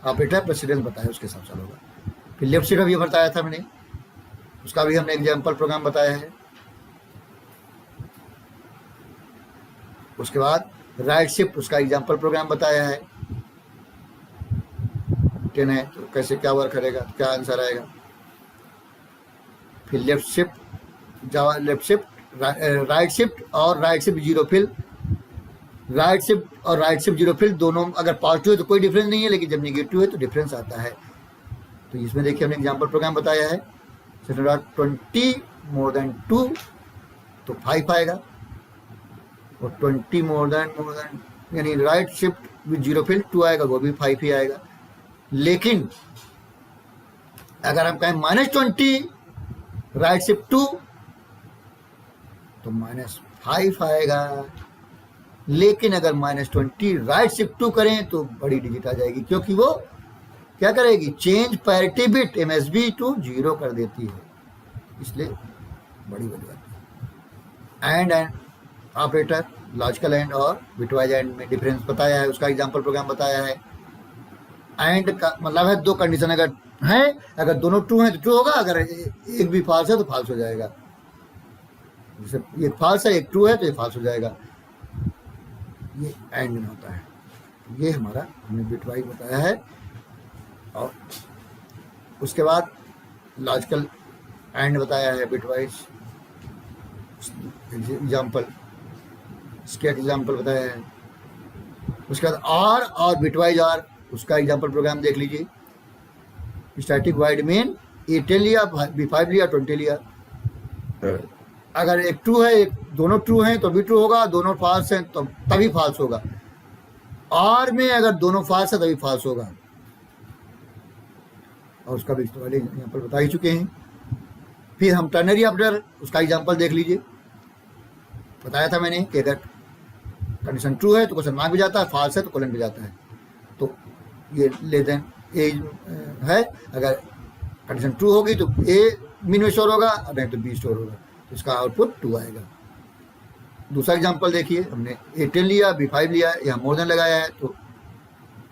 S1: ऑपरेटर प्रेसिडेंस बताया उसके हिसाब से होगा। फिर लेफ्ट से का भी बताया था मैंने, उसका भी हमने एग्जाम्पल प्रोग्राम बताया है। उसके बाद राइट शिफ्ट, उसका एग्जाम्पल प्रोग्राम बताया है। 10 है तो कैसे क्या वर्क करेगा, क्या आंसर आएगा। फिर left shift, Java left shift, right shift और right shift zero fill, right shift और राइट शिफ्ट जीरो फिल दोनों अगर पॉजिटिव है तो कोई डिफरेंस नहीं है, लेकिन जब नेगेटिव है तो डिफरेंस आता है। तो इसमें देखिए हमने एग्जाम्पल प्रोग्राम बताया है। 20 मोर देन 2 तो 5 आएगा, और 20 मोर देन यानी right shift with zero fill 2 आएगा, वो भी 5 ही आएगा। लेकिन अगर हम कहें -20 राइट शिफ्ट 2 तो -5 आएगा। लेकिन अगर -20 राइट शिफ्ट 2 करें तो बड़ी डिजिट आ जाएगी, क्योंकि वो क्या करेगी, change parity bit MSB to 0 कर देती है, इसलिए बड़ी वैल्यू आती है। एंड ऑपरेटर, लॉजिकल एंड और बिटवाइज एंड में डिफरेंस बताया है, उसका एग्जांपल प्रोग्राम बताया है। एंड का मतलब है दो कंडीशन अगर है, अगर दोनों ट्रू हैं तो ट्रू होगा, अगर एक भी फॉल्स है तो फॉल्स हो जाएगा। जैसे एक फॉल्स है एक ट्रू है तो ये फॉल्स हो जाएगा, ये एंड में होता है। ये हमारा हमने बिटवाइज बताया है। और उसके बाद लॉजिकल एंड बताया है बिटवाइज, एग्जाम्पल, इसके एग्जाम्पल बताया है। उसके बाद और बिटवाइज और उसका एग्जाम्पल प्रोग्राम देख लीजिए। स्टैटिक वाइड मेन A10 लिया, B5 लिया, 20 लिया। अगर एक ट्रू है, एक दोनों ट्रू हैं तो भी ट्रू होगा, दोनों फॉल्स हैं तो तभी फॉल्स होगा। और में अगर दोनों फॉल्स है तभी फॉल्स होगा, और उसका भी वाले यहाँ पर बता ही चुके हैं। फिर हम टर्नरी ऑपरेटर, उसका एग्जांपल देख लीजिए। बताया था मैंने कि अगर कंडीशन ट्रू है तो क्वेश्चन मार्क भी जाता है, फॉल्स है तो कोलन भी जाता है। तो ये लेस देन एज है, अगर कंडीशन ट्रू होगी तो ए मीन में स्टोर होगा, नहीं तो बी स्टोर होगा, तो इसका आउटपुट 2 आएगा। दूसरा एग्जांपल देखिए, हमने A10 लिया, B5 लिया, यहाँ मोर देन लगाया है, तो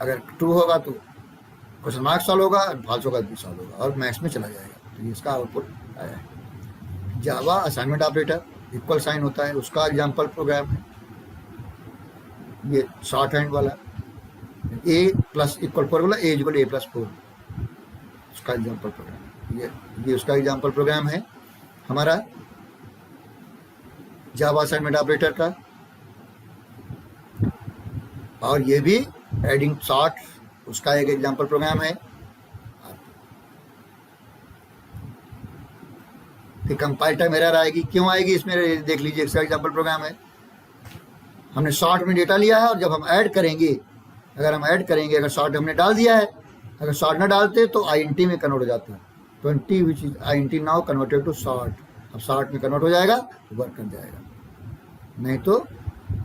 S1: अगर ट्रू होगा तो क्वेश्चन मार्क सॉल्व होगा, फॉल्स होगा बी सॉल्व होगा और मैक्स में चला जाएगा। तो ये इसका आउटपुट आया है। जावा असाइनमेंट ऑपरेटर इक्वल साइन होता है, उसका एग्जांपल प्रोग्राम है ये शॉर्ट हैंड वाला, ए प्लस इक्वल 4 वाला, ए इक्वल A+4, उसका एग्जांपल प्रोग्राम। ये उसका एग्जांपल प्रोग्राम है हमारा जावा असाइनमेंट ऑपरेटर का। और ये भी एडिंग सॉर्ट, उसका एक एग्जांपल प्रोग्राम है। फिर कंपाइल टाइम एरर आएगी, क्यों आएगी इसमें देख लीजिए, इसका एग्जांपल प्रोग्राम है। हमने सॉर्ट में डेटा लिया है और जब हम ऐड करेंगे, अगर सॉर्ट हमने डाल दिया है, अगर सॉर्ट ना डालते तो INT में कन्वर्ट हो जाता है। 20 which is INT now converted to short. अब सॉर्ट में कन्वर्ट हो जाएगा तो वर्क कर जाएगा, नहीं तो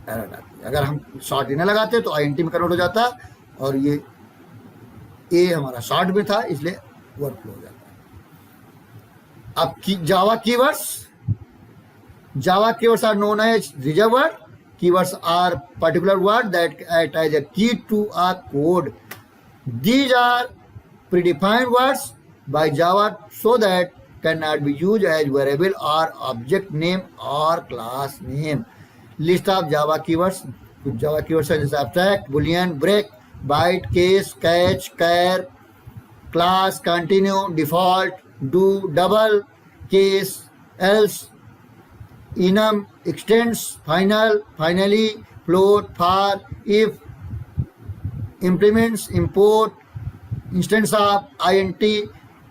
S1: एरर आती है। अगर हम सॉर्ट न लगाते तो INT में कन्वर्ट हो जाता, और ये ए हमारा सॉर्ट में था इसलिए वर्क फ्लो हो जाता है। अब Java keywords are known as reserve word. Keywords are particular word that act as a key to a code. These are predefined words by Java so that cannot be used as variable or object name or class name. List of Java keywords. कुछ Java keywords है जैसे abstract, boolean, break, byte, case, catch, char, class, continue, default, do, double, case, else, enum, extends, final, finally, float, for, if, implements, import, instance of, int,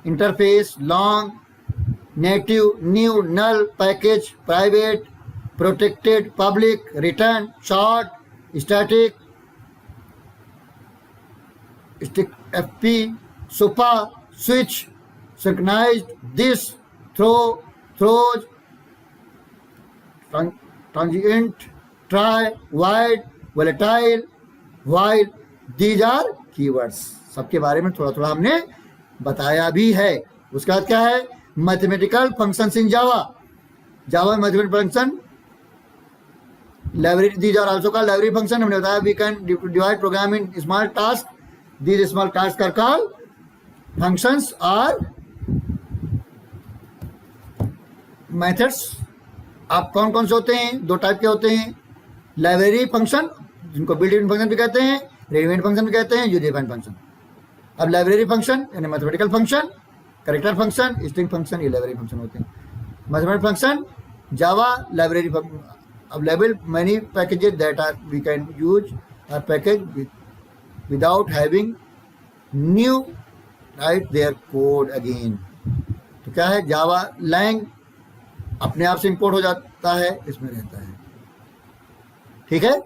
S1: interface, long, native, new, null, package, private, protected, public, return, short, static, FP, supa, switch, synchronized, this, throw, throws, transient, try, wide, volatile, while, these are keywords। सबके बारे में थोड़ा थोड़ा हमने बताया भी है। उसके बाद क्या है, mathematical functions in Java mathematical function library, these are also called library function. हमने बताया we can divide program in small task, these small task are called functions और मेथड्स। आप कौन कौन से होते हैं, 2 टाइप के होते हैं, लाइब्रेरी फंक्शन जिनको बिल्ट इन फंक्शन भी कहते हैं, रेडीमेड फंक्शन भी कहते हैं, यूजर डिफाइंड फंक्शन। अब लाइब्रेरी फंक्शन यानी mathematical function, character function, string function, ये लाइब्रेरी फंक्शन होते हैं। Mathematical function Java library. अब level many packages that are we can use our package without having new write their code again. तो क्या है, जावा Lang अपने आप से इंपोर्ट हो जाता है, इसमें रहता है, ठीक है।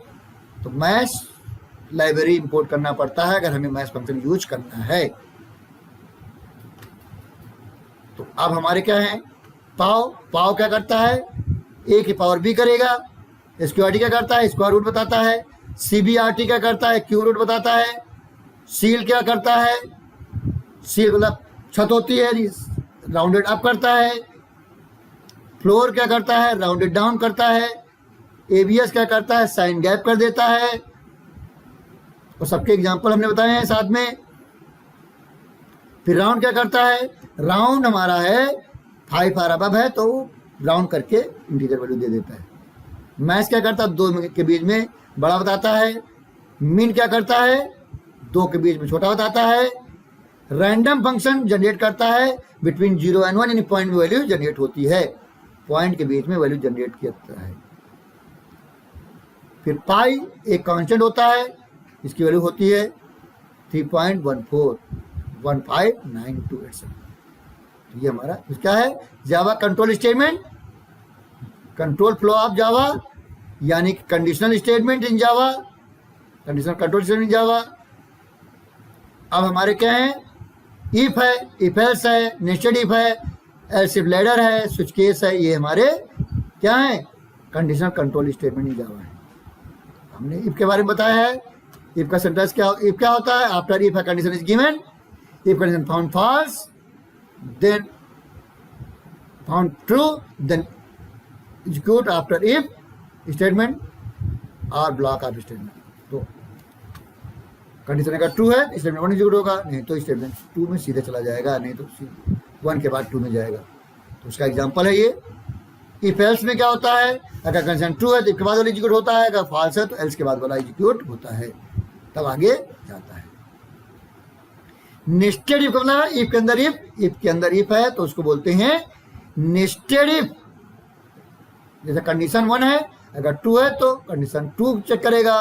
S1: तो मैश लाइब्रेरी इंपोर्ट करना पड़ता है अगर हमें मैश फंक्शन यूज करना है। तो अब हमारे क्या है, पाव क्या करता है, ए की पावर बी करेगा, स्क्वायरटी क्या करता है, स्क्वायर रूट बताता है, CBRT क्या करता है, क्यूब रूट बताता है, सील क्या करता है, सील मतलब छत होती है, राउंडेड अप करता है, फ्लोर क्या करता है, राउंडेड डाउन करता है, ABS क्या करता है, साइन गैप कर देता है। और सबके एग्जांपल हमने बताए हैं साथ में। फिर राउंड क्या करता है, राउंड हमारा है 5 और अबव है तो राउंड करके इंटीजर वैल्यू दे देता है। मैच क्या करता है, 2 के बीच में बड़ा बताता है। मिन क्या करता है, 2 के बीच में छोटा बताता है। रैंडम फंक्शन जनरेट करता है बिटवीन 0 and 1, यानी पॉइंट में वैल्यू जनरेट होती है, पॉइंट के बीच में वैल्यू जनरेट करता है। फिर पाई एक कांस्टेंट होता है, इसकी वैल्यू होती है 3.141592। ये हमारा क्या है, Java control statement, control flow of Java, यानी conditional statement in Java, conditional control statement in Java. अब हमारे क्या है, इफ है, इफ एल्स है, नेस्टेड इफ है, एल्स इफ लेडर है, स्विच केस है, ये हमारे क्या है, conditional control statement in Java है। हमने इफ के बारे में बताया है। इफ का सेंटेंस इफ क्या होता है, after if condition is given, if condition found false, then found true, then execute after if statement और ब्लॉक ऑफ स्टेटमेंट। तो कंडीशन अगर ट्रू है स्टेटमेंट 1 एग्जीक्यूट होगा, नहीं तो स्टेटमेंट 2 में सीधे चला जाएगा, नहीं तो 1 के बाद 2 में जाएगा। तो उसका एग्जांपल है ये। इफ एल्स में क्या होता है, अगर कंडीशन ट्रू है तो इफ के बाद वाला एग्जीक्यूट होता है, अगर फॉल्स है तो एल्स के बाद वाला एग्जीक्यूट होता है, तब आगे जाता है। नेस्टेड इफ का मतलब इफ के अंदर इफ के अंदर इफ है तो उसको बोलते हैं नेस्टेड इफ। जैसे कंडीशन 1 है, अगर 2 है तो कंडीशन 2 चेक करेगा,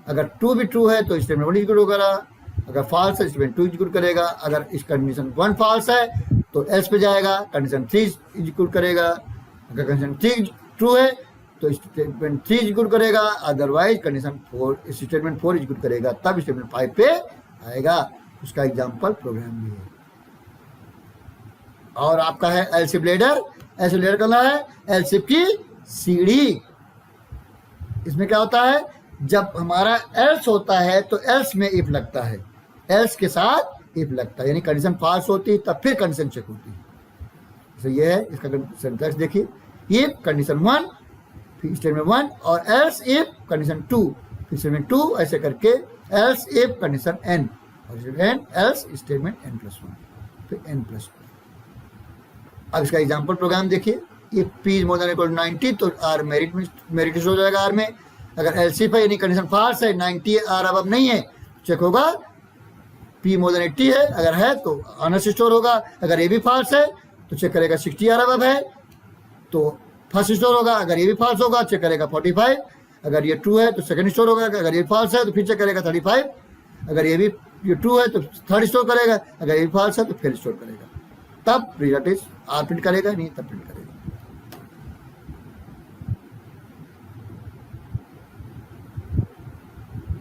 S1: अगर 2 भी ट्रू है तो स्टेटमेंट 1 एग्जीक्यूट होगा, अगर फॉल्स है स्टेटमेंट 2 एग्जीक्यूट करेगा, अगर इस कंडीशन 1 फॉल्स है तो एल्स पे जाएगा, कंडीशन 3 एग्जीक्यूट करेगा, अगर कंडीशन 3 ट्रू है तो स्टेटमेंट 3 एग्जीक्यूट करेगा, अदरवाइज कंडीशन 4 स्टेटमेंट 4 एग्जीक्यूट करेगा, तब स्टेटमेंट 5 पे आएगा। उसका एग्जांपल प्रोग्राम भी है। और आपका है else if ladder. Else if ladder करना है एल्स इफ की सीढ़ी। इसमें क्या होता है, जब हमारा एल्स होता है तो एल्स में इफ लगता है, एल्स के साथ इफ लगता है, यानी कंडीशन फॉल्स होती तब फिर कंडीशन चेक होती है। तो ये है इसका सिंटैक्स देखिए, इफ कंडीशन 1 फिर स्टेटमेंट 1 और एल्स इफ कंडीशन 2 फिर स्टेटमेंट 2, ऐसे करके एल्स इफ कंडीशन n और एल्स स्टेटमेंट n+1 फिर n+2। अब इसका एग्जांपल प्रोग्राम देखिए। If p is more than equal to 90 तो r मेरिट हो जाएगा r में। अगर एल्स इफ है यानी कंडीशन फॉल्स है, 90 r अब नहीं है, चेक होगा p मोर देन 80 है, अगर है तो ऑनर्स स्टोर होगा, अगर ये भी फॉल्स है तो चेक करेगा 60 r अब है तो फर्स्ट स्टोर होगा, अगर ये भी फॉल्स होगा चेक करेगा 45, अगर ये ट्रू है तो सेकंड स्टोर होगा, अगर ये फॉल्स है तो फिर चेक करेगा 35, अगर ये भी ये ट्रू है तो थर्ड स्टोर करेगा, अगर ये फॉल्स है तो फिर स्टोर करेगा, तब रिजल्ट इज आर प्रिंट करेगा, नहीं तब प्रिंट करेगा।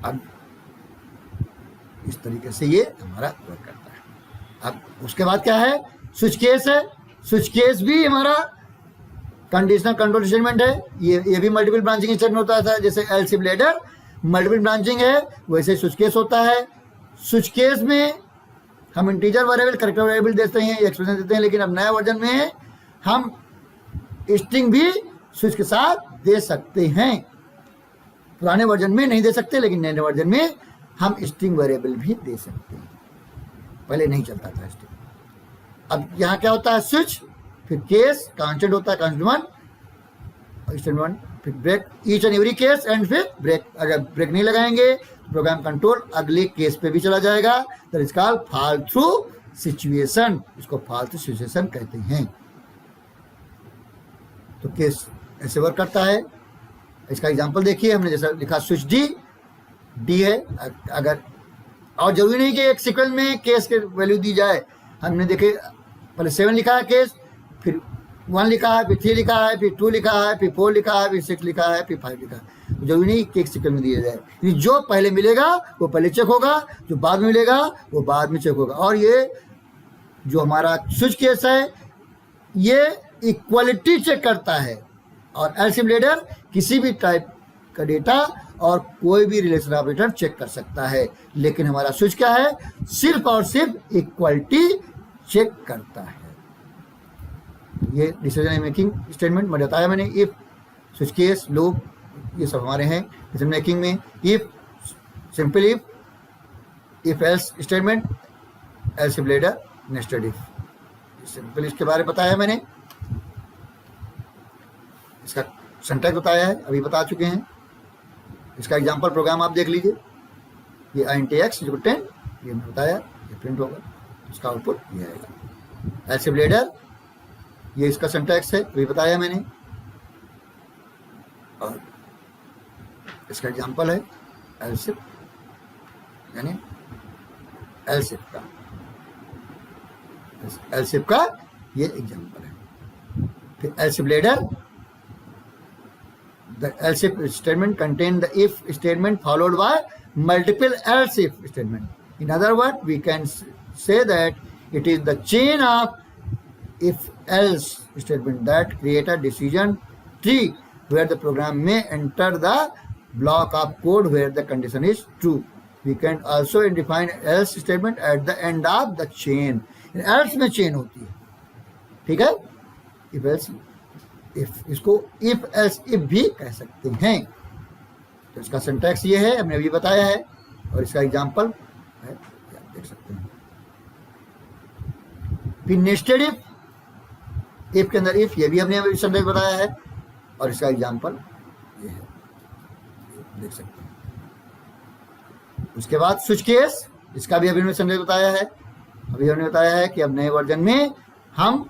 S1: अब इस तरीके से ये हमारा वर्क करता है। अब उसके बाद क्या है, स्विच केस है। स्विच केस भी हमारा कंडीशनल कंट्रोल स्टेटमेंट है। ये भी मल्टीपल ब्रांचिंग स्टेटमेंट होता है, जैसे else if ladder multiple branching है, वैसे स्विच केस होता है। स्विच केस में हम इंटीजर वेरिएबल कैरेक्टर वेरिएबल देते हैं, एक्सप्रेशन देते हैं, लेकिन अब नया वर्जन में हम स्ट्रिंग भी स्विच के साथ दे सकते हैं। पुराने वर्जन में नहीं दे सकते, लेकिन नए वर्जन में हम स्ट्रिंग वेरिएबल भी दे सकते हैं, पहले नहीं चलता था स्ट्रिंग। अब यहाँ क्या होता है, स्विच फिर केस कांस्टेंट होता है, कांस्टेंट 1 स्टेटमेंट 1 फिर break, each and every case and फिर ब्रेक। अगर ब्रेक नहीं लगाएंगे तो प्रोग्राम कंट्रोल अगले केस पे भी चला जाएगा, that is called fall through situation. इसको फॉल थ्रू सिचुएशन कहते हैं। तो केस ऐसे वर्क करता है। इसका एग्जांपल देखिए, हमने जैसा लिखा स्विच डी है, अगर और जरूरी नहीं कि एक सीक्वेंस में केस के वैल्यू दी जाए। हमने देखे पहले 7 लिखा है केस, फिर 1 लिखा है, फिर 3 लिखा है, फिर 2 लिखा है, फिर 4 लिखा है, फिर 6 लिखा है, फिर 5 लिखा है। जरूरी नहीं कि एक सीक्वेंस में दिया जाए, जो पहले मिलेगा वो पहले चेक होगा, जो बाद में मिलेगा वो बाद में चेक होगा। और ये जो हमारा स्विच केस है ये इक्वलिटी चेक करता है, और एल्स इफ लेडर किसी भी टाइप का डेटा और कोई भी रिलेशन ऑपरेटर चेक कर सकता है, लेकिन हमारा स्विच क्या है, सिर्फ और सिर्फ इक्वलिटी चेक करता है। ये डिसीजन मेकिंग स्टेटमेंट में बताया मैंने। इफ, स्विच केस, लूप, ये सब हमारे हैं डिसीजन मेकिंग में। If, simple if else statement, else if ladder, nested if. Simple इसके बारे में बताया मैंने, इसका सिंटैक्स बताया है, अभी बता चुके हैं। इसका एग्जांपल प्रोग्राम आप देख लीजिए। ये INT-X 10 ये मैं बताया, ये प्रिंट होगा, इसका आउटपुट ये आएगा। एल्स इफ लेडर, ये इसका सिंटैक्स है, अभी बताया मैंने। और इसका एग्जांपल है एल्स इफ, यानी एल्स इफ का, एल्स इफ का ये एग्जांपल है। फिर else if ladder, the else if statement contain the if statement followed by multiple else if statement. In other words, we can say that it is the chain of if else statement that create a decision tree where the program may enter the block of code where the condition is true. We can also define else statement at the end of the chain. else में chain होती है, ठीक है. if else if, इसको if else if भी कह सकते हैं. तो इसका सिंटैक्स ये है, हमने अभी बताया है, और इसका एग्जांपल है, आप देख सकते हैं. फिर नेस्टेड इफ के अंदर इफ, ये भी हमने अभी सिंटैक्स बताया है, और इसका एग्जांपल ये है, देख सकते हैं. उसके बाद स्विच केस, इसका भी अभी हमने सिंटैक्स बताया है. अभी हमने बताया है कि अब नए वर्जन में हम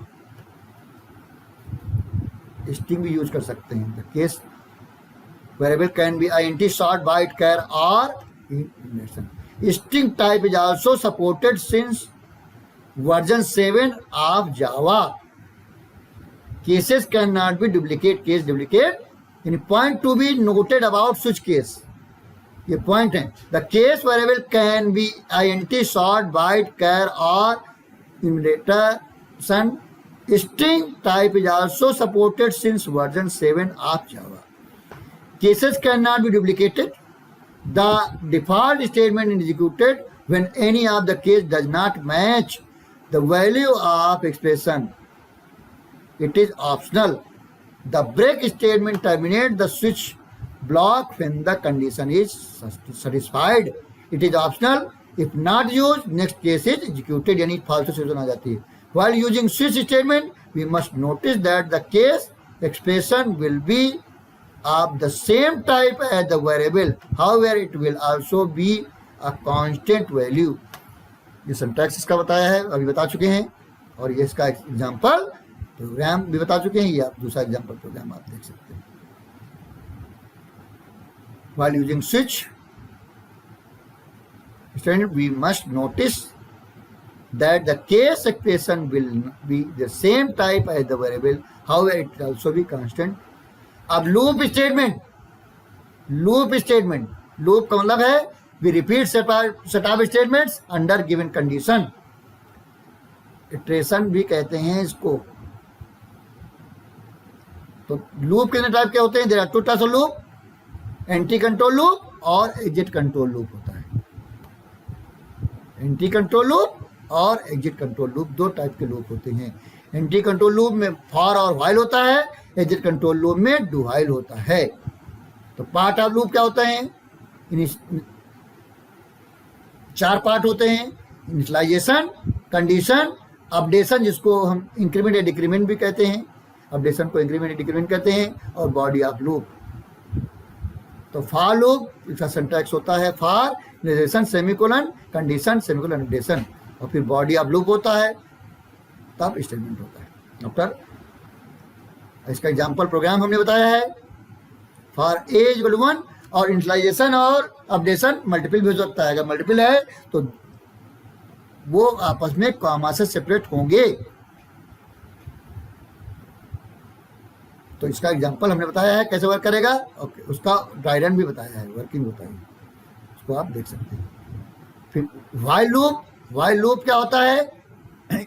S1: स्ट्रिंग भी यूज कर सकते हैं. The case variable can be int, short, byte, char or information. String type is also supported since version 7 of Java. Cases cannot be duplicate. Case duplicate. In point to be noted about switch case. ये point है. The case variable can be int, short, byte, char or information. String type is also supported since version 7 of Java. Cases cannot be duplicated. The default statement is executed when any of the case does not match the value of expression. It is optional. The break statement terminates the switch block when the condition is satisfied. It is optional. If not used, next case is executed. यानी फालतू situation आ जाती है. While using switch statement, we must notice that the case expression will be of the same type as the variable. However, it will also be a constant value. ये syntax इसका बताया है, अभी बता चुके हैं, और ये इसका एग्जांपल प्रोग्राम भी बता चुके हैं. ये आप दूसरा एग्जांपल प्रोग्राम आप देख सकते हैं. While using switch statement, we must notice that the case expression will be the same type as the variable. However, it will also be constant. अब loop statement, loop statement, loop का मतलब है we repeat set of statements under given condition. Iteration भी कहते हैं इसको. तो loop कितने टाइप के होते हैं? There are two types of loop. Entry control loop और एग्जिट कंट्रोल लूप होता है. एंटी कंट्रोल लूप और एग्जिट कंट्रोल लूप, दो टाइप के लूप होते हैं. एंटी कंट्रोल लूप में फॉर और व्हाइल होता है, एग्जिट कंट्रोल लूप में डू व्हाइल होता है. तो पार्ट ऑफ लूप क्या होता है? चार पार्ट होते हैं. इनिशियलाइजेशन, कंडीशन, अपडेशन, जिसको हम इंक्रीमेंट या डिक्रीमेंट भी कहते हैं. अपडेशन को इंक्रीमेंट या डिक्रीमेंट कहते हैं. और बॉडी ऑफ लूप. तो फॉर लूप इसका सिंटैक्स होता है for, initialization, semicolon, condition, semicolon, updation, और फिर बॉडी ऑफ लूप होता है, तब स्टेटमेंट होता है. डॉक्टर, इसका एग्जांपल प्रोग्राम हमने बताया है. फॉर ए इक्वल 1 और इनिशियलाइजेशन और अपडेशन मल्टीपल भी हो सकता है. अगर मल्टीपल है तो वो आपस में कॉमा से सेपरेट होंगे. तो इसका एग्जांपल हमने बताया है कैसे वर्क करेगा, और उसका गाइडेंस भी बताया है, वर्किंग बताई है, उसको आप देख सकते हैं. फिर व्हाइल लूप. व्हाइल लूप क्या होता है?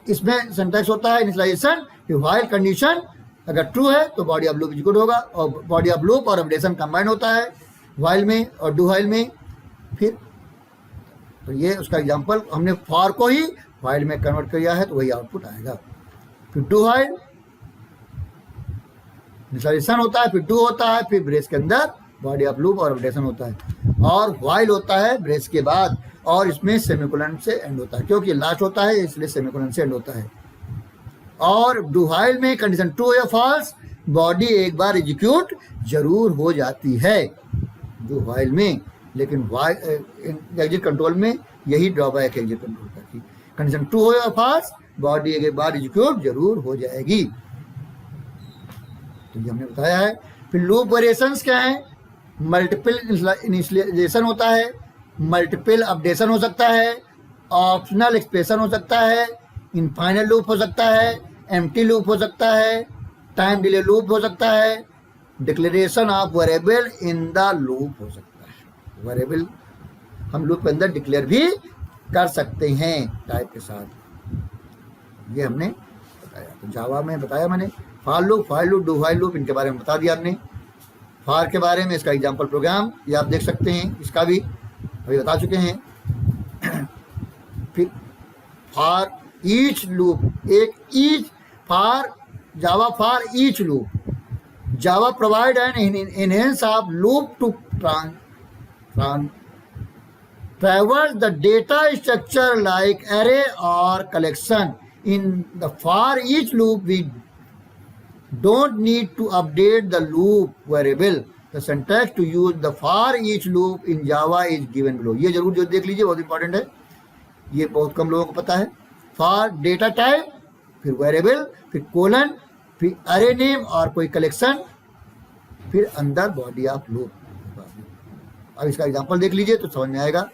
S1: इसमें सिंटैक्स होता है इनिशियलाइजेशन, फिर व्हाइल कंडीशन अगर ट्रू है तो बॉडी ऑफ लूप एग्जीक्यूट होगा, और बॉडी ऑफ लूप और अपडेशन कंबाइन होता है व्हाइल में और डू व्हाइल में. फिर तो ये उसका एग्जांपल, हमने फॉर को ही व्हाइल में कन्वर्ट किया है तो वही आउटपुट आएगा. फिर डू व्हाइल, इनिशियलाइजेशन होता है, फिर डू होता है, फिर ब्रेस के अंदर बॉडी ऑफ लूप और अपडेशन होता है, और व्हाइल होता है ब्रेस के बाद, और इसमें सेमीकोलन से एंड होता है, क्योंकि लास्ट होता है इसलिए सेमीकोलन से एंड होता है. और डू व्हाइल में कंडीशन ट्रू या फॉल्स, बॉडी एक बार एग्जीक्यूट जरूर हो जाती है डू व्हाइल में, लेकिन एग्जिट कंट्रोल में यही ड्रॉबैक है एग्जिट कंट्रोल का कि कंडीशन ट्रू हो या फॉल्स, बॉडी एक बार एग्जीक्यूट जरूर हो जाएगी. तो ये हमने बताया है. फिर लूप वेरिएशंस क्या है? मल्टीपल इनिशियलाइजेशन होता है, मल्टीपल अपडेशन हो सकता है, ऑप्शनल एक्सप्रेशन हो सकता है, इनफाइनल लूप हो सकता है, एम्प्टी लूप हो सकता है, टाइम डिले लूप हो सकता है, declaration of variable in the loop हो सकता है. वेरिएबल हम लूप के अंदर डिक्लेयर भी कर सकते हैं टाइप के साथ. ये हमने बताया। तो जावा में बताया मैंने for loop, while loop, do while loop, इनके बारे में बता दिया आपने। फॉर के बारे में इसका एग्जाम्पल प्रोग्राम ये आप देख सकते हैं, इसका भी अभी बता चुके हैं। फिर फॉर ईच लूप, एक each for Java for each loop, Java provide an enhance of loop to traverse the data structure like array or collection. In the for each loop, we don't need to update the loop variable. The syntax to use the for each loop in Java is given below. ये जरूर जो देख लीजिए, बहुत important है, ये बहुत कम लोगों को पता है। फॉर डेटा टाइप, फिर वेरिएबल, फिर कोलन, फिर अरे नेम और कोई कलेक्शन, फिर अंदर बॉडी ऑफ लूप। अब इसका एग्जांपल देख लीजिए तो समझ में आएगा।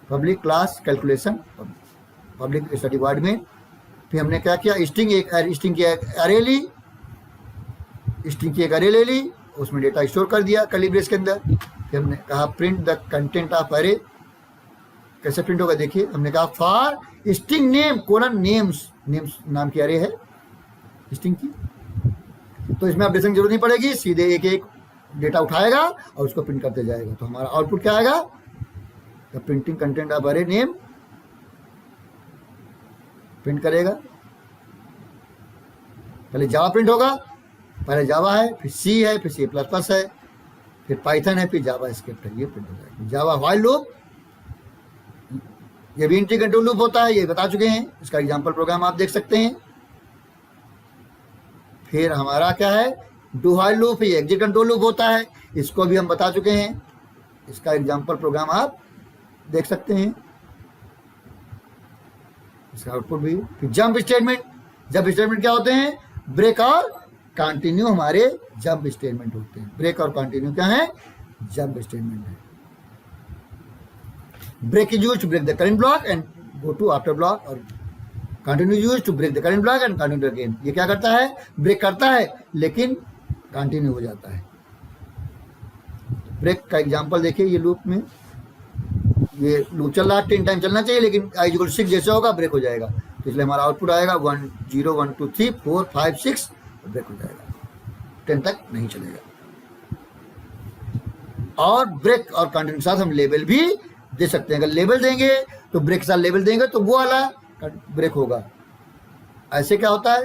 S1: Public class calculation, public study word में फिर हमने क्या किया, स्ट्रिंग की एक अरे ली, स्ट्रिंग की एक अरे ले ली, उसमें डेटा स्टोर कर दिया कर्ली ब्रेस के अंदर। फिर हमने कहा प्रिंट द कंटेंट ऑफ अरे, कैसे प्रिंट होगा देखिए। हमने कहा for string name colon names, names नाम की अरे है स्ट्रिंग की, तो इसमें अपडेशन की जरूरत नहीं पड़ेगी, सीधे एक एक डेटा उठाएगा और उसको प्रिंट करते जाएगा। तो हमारा आउटपुट क्या आएगा, द प्रिंटिंग कंटेंट ऑफ अरे नेम प्रिंट करेगा। पहले जावा प्रिंट होगा, पहले जावा है, फिर सी है, फिर सी प्लस प्लस है, फिर पाइथन है, फिर जावा स्क्रिप्ट है, ये प्रिंट हो जाएगा। जावा व्हाइल लूप, ये भी इंट्री कंट्रोल लूप होता है, ये बता चुके हैं, इसका एग्जांपल प्रोग्राम आप देख सकते हैं। फिर हमारा क्या है, डू व्हाइल लूप, ये एग्जिट कंट्रोल लूप होता है, इसको भी हम बता चुके हैं, इसका एग्जांपल प्रोग्राम आप देख सकते हैं, इसका आउटपुट भी। फिर जंप स्टेटमेंट, जंप स्टेटमेंट क्या होते हैं, ब्रेक और कंटिन्यू हमारे जंप स्टेटमेंट होते हैं। ब्रेक और कंटिन्यू क्या है, जंप स्टेटमेंट है। Break is used to break the current block and go to after block, और continue used to break the current block and continue again. ये क्या करता है, ब्रेक करता है लेकिन कंटिन्यू हो जाता है। ब्रेक का एग्जांपल देखिए, ये लूप में ये लूप चल रहा है, 10 टाइम चलना चाहिए, लेकिन i = 6 जैसे होगा ब्रेक हो जाएगा। तो इसलिए हमारा आउटपुट आएगा 1 0 1 2 3 4 5 6, ब्रेक हो जाएगा, 10 तक नहीं चलेगा। और ब्रेक और कंटिन्यू के साथ हम लेबल भी दे सकते हैं। अगर लेबल देंगे तो ब्रेक के साथ लेबल देंगे तो वो वाला ब्रेक होगा। ऐसे क्या होता है,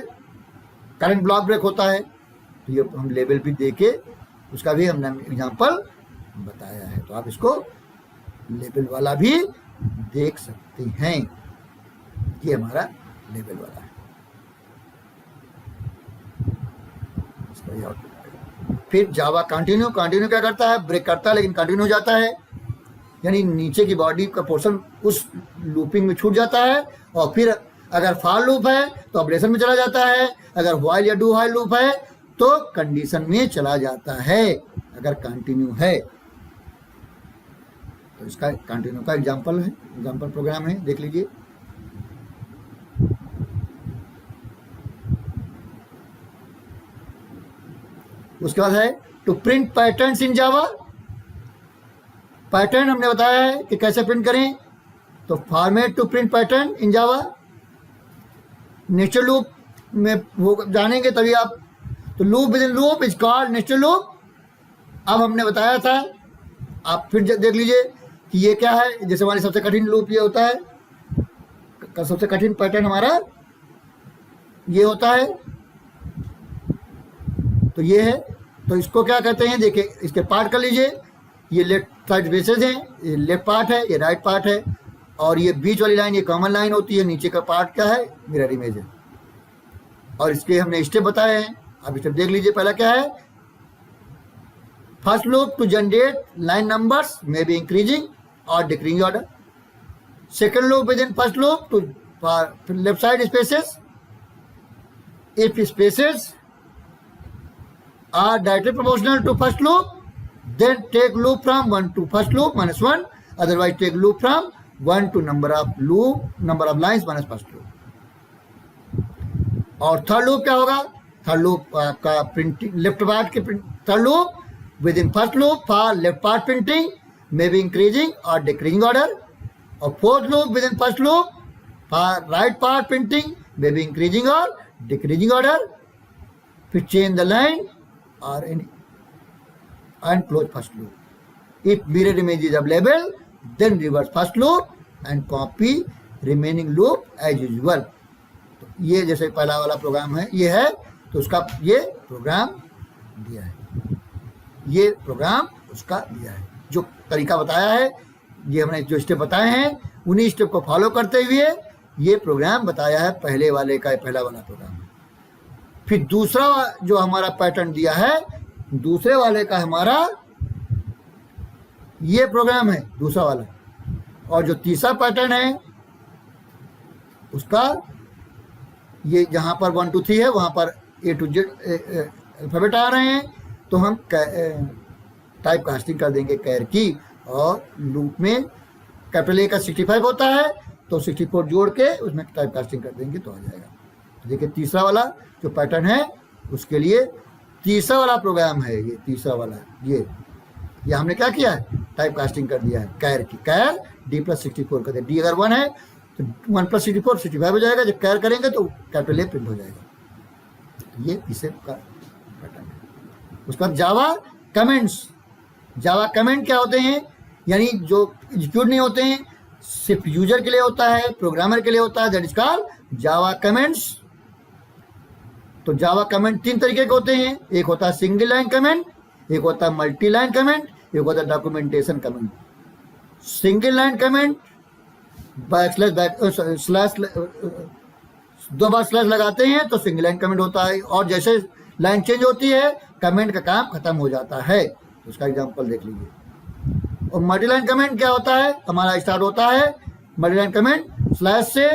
S1: करंट ब्लॉक ब्रेक होता है, तो ये हम लेबल भी दे के उसका भी हमने एग्जांपल बताया है। तो आप इसको लेबल वाला भी देख सकते हैं, ये हमारा लेबल वाला है, इसका ये आउटपुट आएगा। फिर जावा कंटिन्यू, कंटिन्यू क्या करता है, ब्रेक करता है लेकिन कंटिन्यू हो जाता है, यानी नीचे की बॉडी का पोर्शन उस लूपिंग में छूट जाता है। और फिर अगर फॉर लूप है तो ऑपरेशन में चला जाता है, अगर व्हाइल या डू व्हाइल लूप है तो कंडीशन में चला जाता है, अगर कंटिन्यू है। तो इसका कंटिन्यू का एग्जांपल है, एग्जांपल प्रोग्राम है, देख लीजिए। उसके बाद है to print patterns in Java. Pattern हमने बताया है कि कैसे प्रिंट करें, तो format to print pattern in Java. Natural loop में वो जानेंगे तभी आप, तो loop within loop is called natural loop. अब हमने बताया था, आप फिर देख लीजिए कि ये क्या है। जैसे हमारी सबसे कठिन लूप ये होता है, सबसे कठिन पैटर्न हमारा ये होता है, तो ये है। तो इसको क्या कहते हैं, देखिए इसके पार्ट कर लीजिए। ये लेफ्ट साइड बेसेस हैं, ये लेफ्ट पार्ट है, ये राइट पार्ट है, और ये बीच वाली लाइन ये कॉमन लाइन होती है। नीचे का पार्ट क्या है, मिरर इमेज है। और इसके हमने स्टेप बताए हैं, अब स्टेप देख लीजिए। पहला क्या है, first loop to generate line numbers may be increasing और decreasing order. Second loop within first loop to left side spaces, if spaces are directly proportional to first loop, then take loop from 1 to first loop minus 1, otherwise take loop from 1 to number of lines minus first loop. और third loop क्या होगा, third loop आपका printing left part के third loop within first loop for left part printing may be increasing और decreasing order. और fourth loop within first loop for right part printing may be increasing और decreasing order, फिर change the line और and close first loop. If mirror image is available then reverse first loop and copy remaining loop as usual. तो ये जैसे पहला वाला programme है, ये है, तो उसका ये प्रोग्राम दिया है, ये प्रोग्राम उसका दिया है। जो तरीका बताया है, ये हमने जो स्टेप बताए हैं, उन्हीं स्टेप को फॉलो करते हुए ये प्रोग्राम बताया है, पहले वाले का पहला वाला प्रोग्राम। फिर दूसरा जो हमारा पैटर्न दिया है, दूसरे वाले का हमारा ये प्रोग्राम है, दूसरा वाला। और जो तीसरा पैटर्न है उसका ये जहाँ पर 1 2 3 है वहाँ पर A to Z अल्फाबेट आ रहे हैं, तो हम टाइप कास्टिंग कर देंगे कैर की, और लूप में कैपिटल A का 65 होता है तो 64 जोड़ के उसमें टाइप कास्टिंग कर देंगे तो आ जाएगा। तो देखिए तीसरा वाला जो पैटर्न है उसके लिए तीसरा वाला प्रोग्राम है, ये तीसरा वाला, ये हमने क्या किया है, टाइप कास्टिंग कर दिया है कैर की, कैर D+64 कर दिया। डी अगर 1 है तो 1+64 65 हो जाएगा, जब कैर करेंगे तो कैपिटल A प्रिंट हो जाएगा। ये तीसरे का पैटर्न है। उसके बाद जावा कमेंट्स। जावा कमेंट क्या होते हैं, यानी जो एग्जीक्यूट नहीं होते हैं, सिर्फ यूजर के लिए होता है, प्रोग्रामर के लिए होता है, that is called Java comments. तो जावा कमेंट 3 तरीके के होते हैं, एक होता है सिंगल लाइन कमेंट, एक होता है मल्टी लाइन कमेंट, एक होता है documentation comment. Single line comment slash 2 बार स्लैश लगाते हैं तो सिंगल लाइन कमेंट होता है, और जैसे लाइन चेंज होती है कमेंट का काम खत्म हो जाता है। तो उसका एग्जांपल देख लीजिए। और मल्टी लाइन कमेंट क्या होता है, हमारा स्टार्ट होता है मल्टी लाइन कमेंट स्लैश से,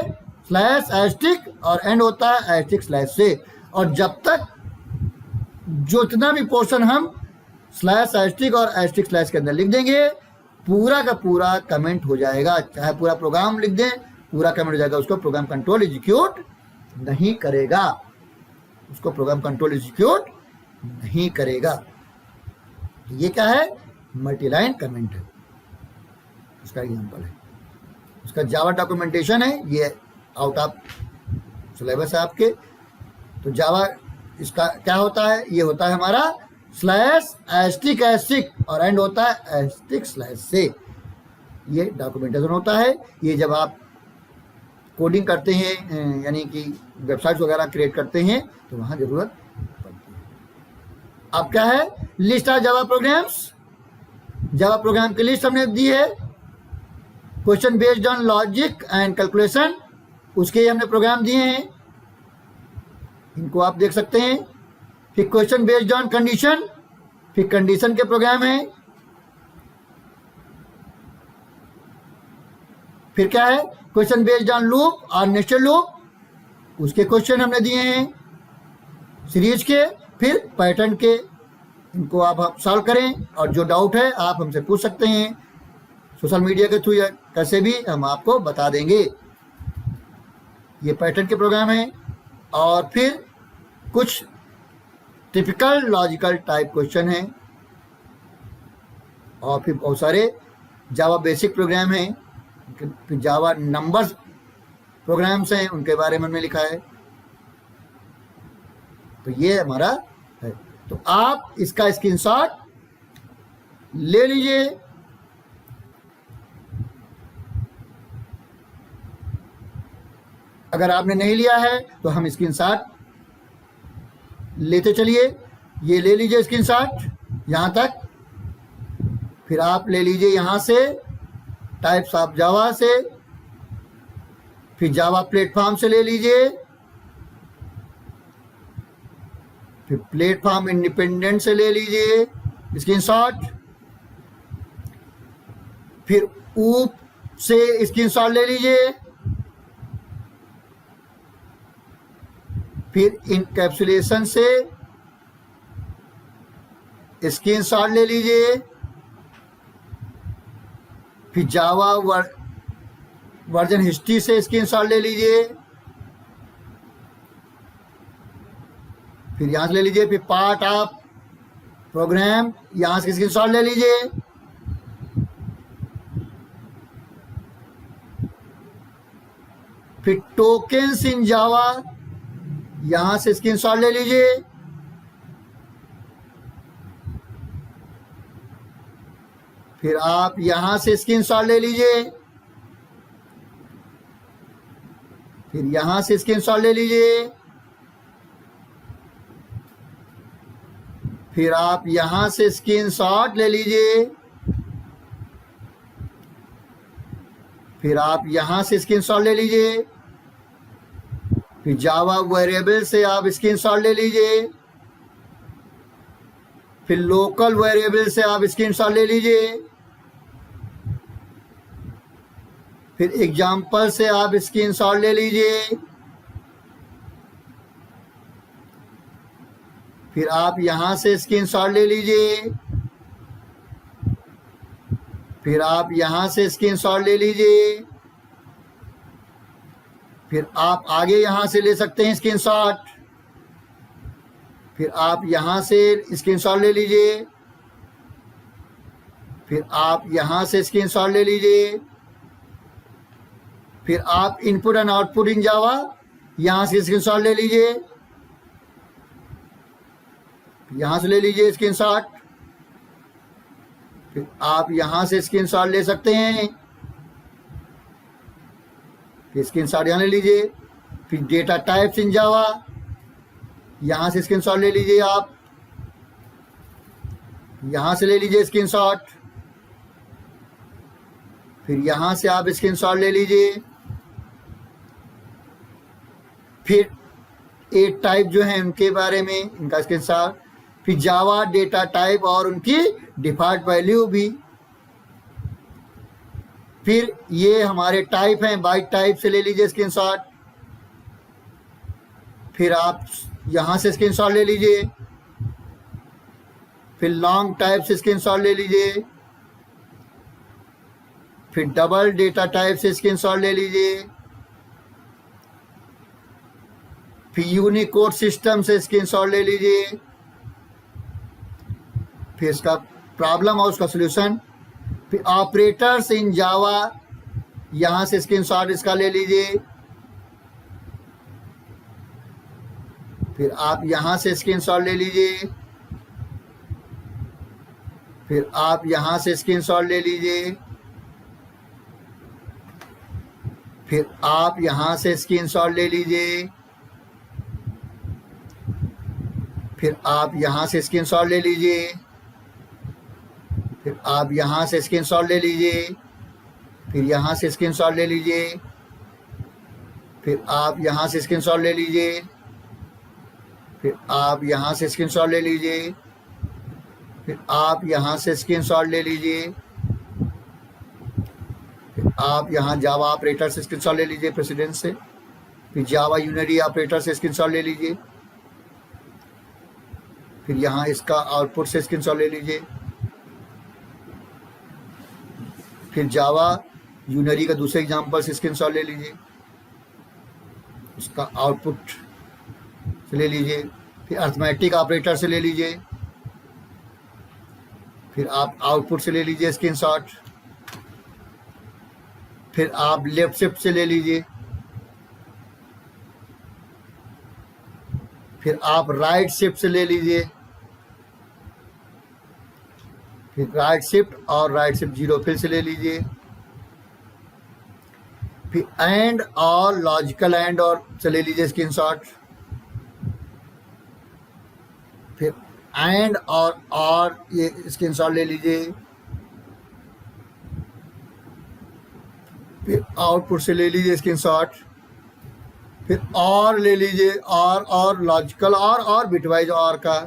S1: स्लैश एस्टिक, और एंड होता है एस्टिक स्लैश से। और जब तक जितना भी पोर्शन हम स्लैश एस्टिक और एस्टिक स्लैश के अंदर लिख देंगे, पूरा का पूरा कमेंट हो जाएगा। चाहे पूरा प्रोग्राम लिख दें, पूरा कमेंट हो जाएगा। उसको प्रोग्राम कंट्रोल एग्जीक्यूट नहीं करेगा, उसको प्रोग्राम कंट्रोल एग्जीक्यूट नहीं करेगा। तो ये क्या है, मल्टी लाइन कमेंट है, उसका एग्जांपल है। उसका जावा डॉक्यूमेंटेशन है, ये आउट ऑफ सिलेबस है आपके। तो जावा इसका क्या होता है, ये होता है हमारा स्लैश एस्टिक एस्टिक और एंड होता है एस्टिक स्लैश से। ये डॉक्यूमेंटेशन होता है। ये जब आप कोडिंग करते हैं, यानी कि वेबसाइट्स वगैरह क्रिएट करते हैं, तो वहाँ ज़रूरत पड़ती है। अब क्या है, list of Java programmes. Java program की लिस्ट हमने दी है, question based on logic and calculation, उसके हमने प्रोग्राम दिए हैं, इनको आप देख सकते हैं। फिर क्वेश्चन बेस्ड ऑन कंडीशन, फिर कंडीशन के प्रोग्राम है। फिर क्या है, क्वेश्चन बेस्ड ऑन लूप और नेस्टेड लूप, उसके क्वेश्चन हमने दिए हैं सीरीज के। फिर पैटर्न के, इनको आप सॉल्व करें, और जो डाउट है आप हमसे पूछ सकते हैं सोशल मीडिया के थ्रू या कैसे भी, हम आपको बता देंगे। ये पैटर्न के प्रोग्राम हैं। और फिर कुछ टिपिकल लॉजिकल टाइप क्वेश्चन हैं, और फिर बहुत सारे जावा बेसिक प्रोग्राम हैं, फिर जावा नंबर्स प्रोग्राम्स हैं, उनके बारे में हमने लिखा है। तो ये हमारा है। तो आप इसका स्क्रीनशॉट ले लीजिए। अगर आपने नहीं लिया है तो हम स्क्रीनशॉट लेते चलिए। ये ले लीजिए स्क्रीनशॉट यहाँ तक, फिर आप ले लीजिए यहाँ से टाइप्स ऑफ जावा से, फिर जावा प्लेटफॉर्म से ले लीजिए, फिर प्लेटफॉर्म इंडिपेंडेंट से ले लीजिए स्क्रीनशॉट, फिर ऊप से स्क्रीनशॉट ले लीजिए, फिर इनकैप्सुलेशन से स्क्रीनशॉट ले लीजिए, फिर जावा वर्जन हिस्ट्री से स्क्रीनशॉट ले लीजिए, फिर यहाँ से ले लीजिए, फिर पार्ट ऑफ प्रोग्राम यहाँ से स्क्रीनशॉट ले लीजिए, फिर टोकन्स इन जावा यहां से स्क्रीनशॉट ले लीजिए, फिर आप यहां से स्क्रीनशॉट ले लीजिए, फिर यहां से स्क्रीनशॉट ले लीजिए, फिर आप यहां से स्क्रीनशॉट ले लीजिए, फिर आप यहां से स्क्रीनशॉट ले लीजिए, फिर जावा वेरिएबल से आप स्क्रीनशॉट ले लीजिए, फिर लोकल वेरिएबल से आप स्क्रीनशॉट ले लीजिए, फिर एग्जाम्पल से आप स्क्रीनशॉट ले लीजिए, फिर आप यहां से स्क्रीनशॉट ले लीजिए, फिर आप यहां से स्क्रीनशॉट ले लीजिए, फिर आप आगे यहां से ले सकते हैं स्क्रीनशॉट, फिर आप यहां से स्क्रीनशॉट ले लीजिए, फिर आप यहां से स्क्रीनशॉट ले लीजिए, फिर आप इनपुट एंड आउटपुट इन जावा यहां से स्क्रीनशॉट ले लीजिए, यहां से ले लीजिए स्क्रीनशॉट, फिर आप यहां से स्क्रीनशॉट ले सकते हैं, फिर स्क्रीनशॉट यहां ले लीजिए, फिर डेटा टाइप्स इन जावा यहां से स्क्रीनशॉट ले लीजिए, आप यहां से ले लीजिए स्क्रीनशॉट, फिर यहां से आप स्क्रीनशॉट ले लीजिए, फिर 8 टाइप जो हैं उनके बारे में इनका स्क्रीनशॉट, फिर जावा डेटा टाइप और उनकी डिफॉल्ट वैल्यू भी, फिर ये हमारे टाइप हैं बाइट टाइप से ले लीजिए स्क्रीनशॉट, फिर आप यहां से स्क्रीनशॉट ले लीजिए, फिर लॉन्ग टाइप से स्क्रीनशॉट ले लीजिए, फिर डबल डेटा टाइप से स्क्रीनशॉट ले लीजिए, फिर यूनिकोड सिस्टम से स्क्रीनशॉट ले लीजिए, फिर इसका प्रॉब्लम और उसका सॉल्यूशन, फिर ऑपरेटर्स इन जावा यहां से स्क्रीनशॉट इसका ले लीजिए, फिर आप यहां से स्क्रीनशॉट ले लीजिए, फिर आप यहां से स्क्रीनशॉट ले लीजिए, फिर आप यहां से स्क्रीनशॉट ले लीजिए, फिर आप यहां से स्क्रीनशॉट ले लीजिए, फिर आप यहां से स्क्रीनशॉट ले लीजिए, फिर यहां से स्क्रीनशॉट ले लीजिए, फिर आप यहां से स्क्रीनशॉट ले लीजिए, फिर आप यहां से स्क्रीनशॉट ले लीजिए, फिर आप यहां से स्क्रीनशॉट ले लीजिए, फिर आप यहां जावा ऑपरेटर से स्क्रीनशॉट ले लीजिए प्रेसिडेंस से, फिर जावा यूनरी ऑपरेटर से स्क्रीनशॉट ले लीजिए, फिर यहाँ इसका आउटपुट से स्क्रीनशॉट ले लीजिए, फिर जावा यूनरी का दूसरे एग्जांपल से स्क्रीनशॉट ले लीजिए, उसका आउटपुट से ले लीजिए, फिर अर्थमेटिक ऑपरेटर से ले लीजिए, फिर आप आउटपुट से ले लीजिए स्क्रीनशॉट, फिर आप लेफ्ट शिफ्ट से ले लीजिए, फिर आप राइट शिफ्ट से ले लीजिए, फिर राइट शिफ्ट और राइट शिफ्ट जीरो फिर से ले लीजिए, फिर एंड और लॉजिकल एंड और से ले लीजिए स्क्रीनशॉट, फिर एंड और ये स्क्रीनशॉट ले लीजिए, फिर आउटपुट से ले लीजिए स्क्रीनशॉट, फिर और ले लीजिए और लॉजिकल और बिटवाइज और का,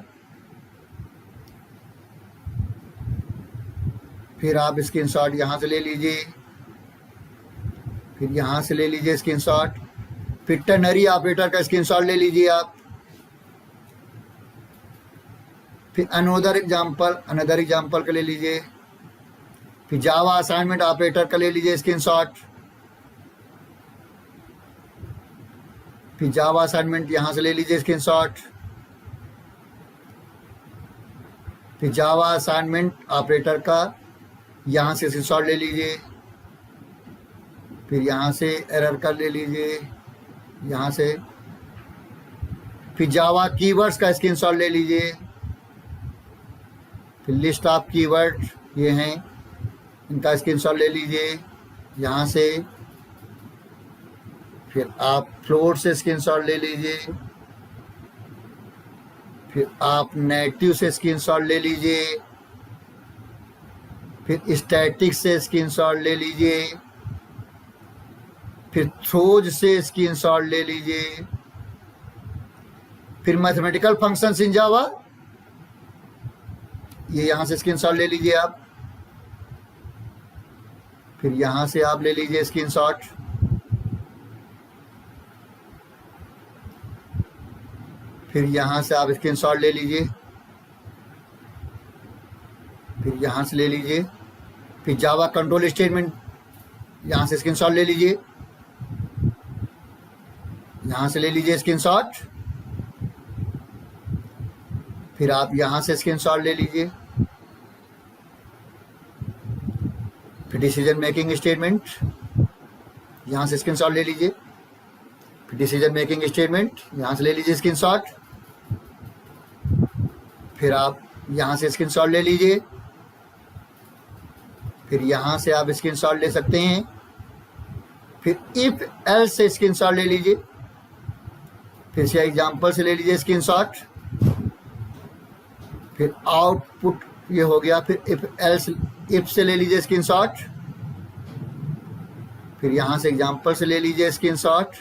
S1: फिर आप स्क्रीनशॉट यहाँ से ले लीजिए, फिर यहाँ से ले लीजिए स्क्रीनशॉट, फिर टर्नरी ऑपरेटर का स्क्रीनशॉट ले लीजिए आप, फिर अनदर एग्जाम्पल का ले लीजिए, फिर जावा असाइनमेंट ऑपरेटर का ले लीजिए स्क्रीनशॉट, फिर जावा असाइनमेंट यहाँ से ले लीजिए स्क्रीनशॉट, फिर जावा असाइनमेंट ऑपरेटर का यहाँ से स्क्रीनशॉट ले लीजिए, फिर यहाँ से एरर कर ले लीजिए, यहाँ से फिर जावा कीवर्ड्स का स्क्रीनशॉट ले लीजिए, फिर लिस्ट ऑफ कीवर्ड ये हैं, इनका स्क्रीनशॉट ले लीजिए यहाँ से। फिर आप फ्लोट से स्क्रीनशॉट ले लीजिए, फिर आप नेटिव से स्क्रीनशॉट ले लीजिए, फिर स्टैटिक से स्क्रीनशॉट ले लीजिए, फिर थ्रोज से स्क्रीनशॉट ले लीजिए, फिर मैथमेटिकल फंक्शंस इन जावा, ये यहाँ से स्क्रीनशॉट ले लीजिए आप। फिर यहाँ से आप ले लीजिए स्क्रीनशॉट, फिर यहाँ से आप स्क्रीनशॉट ले लीजिए, फिर यहाँ से ले लीजिए, फिर जावा कंट्रोल स्टेटमेंट यहाँ से स्क्रीनशॉट ले लीजिए, यहाँ से ले लीजिए स्क्रीनशॉट, फिर आप यहाँ से स्क्रीनशॉट ले लीजिए, फिर डिसीजन मेकिंग स्टेटमेंट यहाँ से स्क्रीनशॉट ले लीजिए, फिर डिसीजन मेकिंग स्टेटमेंट यहाँ से ले लीजिए स्क्रीनशॉट, फिर आप यहाँ से स्क्रीनशॉट ले लीजिए, फिर यहाँ से आप स्क्रीनशॉट ले सकते हैं, फिर इफ एल्स से स्क्रीनशॉट ले लीजिए, फिर से एग्जाम्पल से ले लीजिए स्क्रीनशॉट, फिर आउटपुट ये हो गया, फिर इफ एल्स इफ से ले लीजिए स्क्रीनशॉट, फिर यहाँ से एग्जाम्पल से ले लीजिए स्क्रीनशॉट,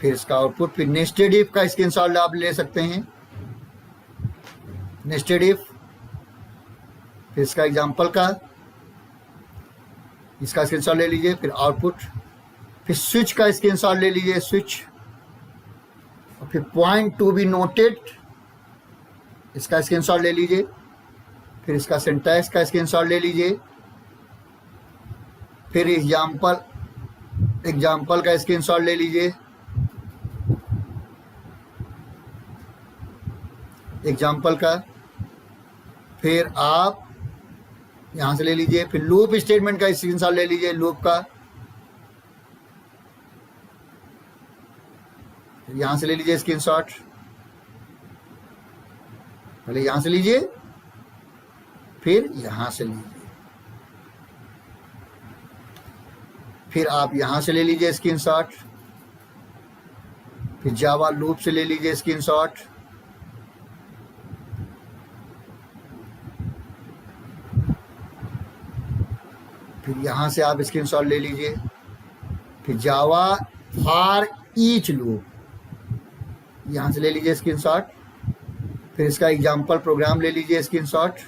S1: फिर इसका आउटपुट, फिर नेस्टेड इफ का स्क्रीनशॉट आप ले सकते हैं, नेस्टेड इफ, फिर इसका एग्जाम्पल का इसका स्क्रीनशॉट ले लीजिए, फिर आउटपुट, फिर स्विच का स्क्रीनशॉट ले लीजिए स्विच, और फिर पॉइंट टू बी नोटेड इसका स्क्रीनशॉट ले लीजिए, फिर इसका सिंटैक्स का स्क्रीनशॉट ले लीजिए, फिर एग्जाम्पल का स्क्रीनशॉट ले लीजिए, एग्जाम्पल का, फिर आप यहाँ से ले लीजिए, फिर लूप स्टेटमेंट का स्क्रीनशॉट ले लीजिए, लूप का, यहाँ से ले लीजिए स्क्रीनशॉट, पहले यहाँ से लीजिए, फिर यहाँ से लीजिए, फिर आप यहाँ से ले लीजिए स्क्रीनशॉट, फिर जावा लूप से ले लीजिए स्क्रीनशॉट, फिर यहाँ से आप स्क्रीनशॉट ले लीजिए, फिर जावा फॉर ईच लूप यहाँ से ले लीजिए स्क्रीनशॉट, फिर इसका एग्जाम्पल प्रोग्राम ले लीजिए स्क्रीनशॉट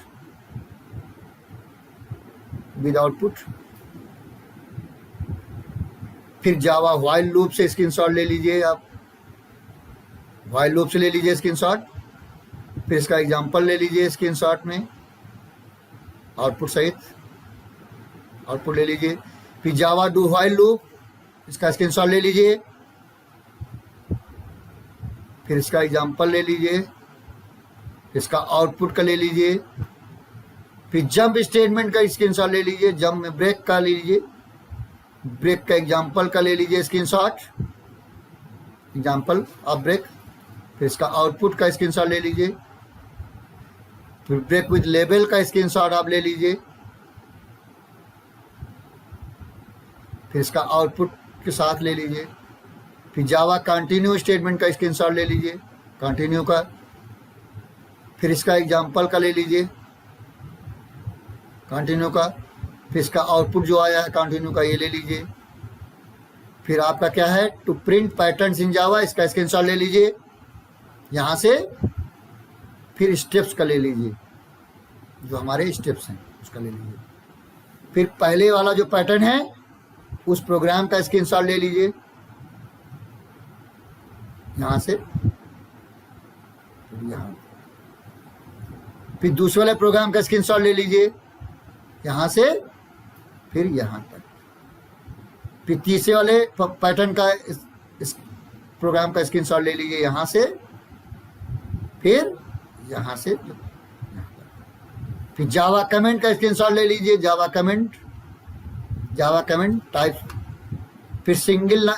S1: विद आउटपुट, फिर जावा व्हाइल लूप से स्क्रीनशॉट ले लीजिए, आप व्हाइल लूप से ले लीजिए स्क्रीनशॉट, फिर इसका एग्जाम्पल ले लीजिए स्क्रीनशॉट में आउटपुट सहित, आउटपुट ले लीजिए, फिर जावा डू व्हाइल लूप इसका स्क्रीनशॉट ले लीजिए, फिर इसका एग्जाम्पल ले लीजिए, इसका आउटपुट का ले लीजिए, फिर जंप स्टेटमेंट का स्क्रीनशॉट ले लीजिए, जंप में ब्रेक का ले लीजिए, ब्रेक का एग्जाम्पल का ले लीजिए स्क्रीनशॉट, एग्जाम्पल ऑफ ब्रेक, फिर इसका आउटपुट का स्क्रीनशॉट ले लीजिए, फिर ब्रेक विद लेबल का स्क्रीनशॉट आप ले लीजिए, फिर इसका आउटपुट के साथ ले लीजिए, फिर जावा कंटिन्यू स्टेटमेंट का स्क्रीनशॉट ले लीजिए, कंटिन्यू का, फिर इसका एग्जाम्पल का ले लीजिए कंटिन्यू का, फिर इसका आउटपुट जो आया है कंटिन्यू का ये ले लीजिए, फिर आपका क्या है टू प्रिंट पैटर्न्स इन जावा इसका स्क्रीनशॉट ले लीजिए यहाँ से, फिर स्टेप्स का ले लीजिए जो हमारे स्टेप्स हैं उसका ले लीजिए, फिर पहले वाला जो पैटर्न है उस प्रोग्राम का स्क्रीनशॉट ले लीजिए यहाँ से, यहाँ, फिर दूसरे वाले प्रोग्राम का स्क्रीनशॉट ले लीजिए यहाँ से, फिर यहाँ तक, फिर तीसरे वाले पैटर्न का इस प्रोग्राम का स्क्रीनशॉट ले लीजिए यहाँ से, फिर यहाँ से यहाँ तक, फिर जावा कमेंट का स्क्रीनशॉट ले लीजिए, जावा कमेंट टाइप, फिर सिंगल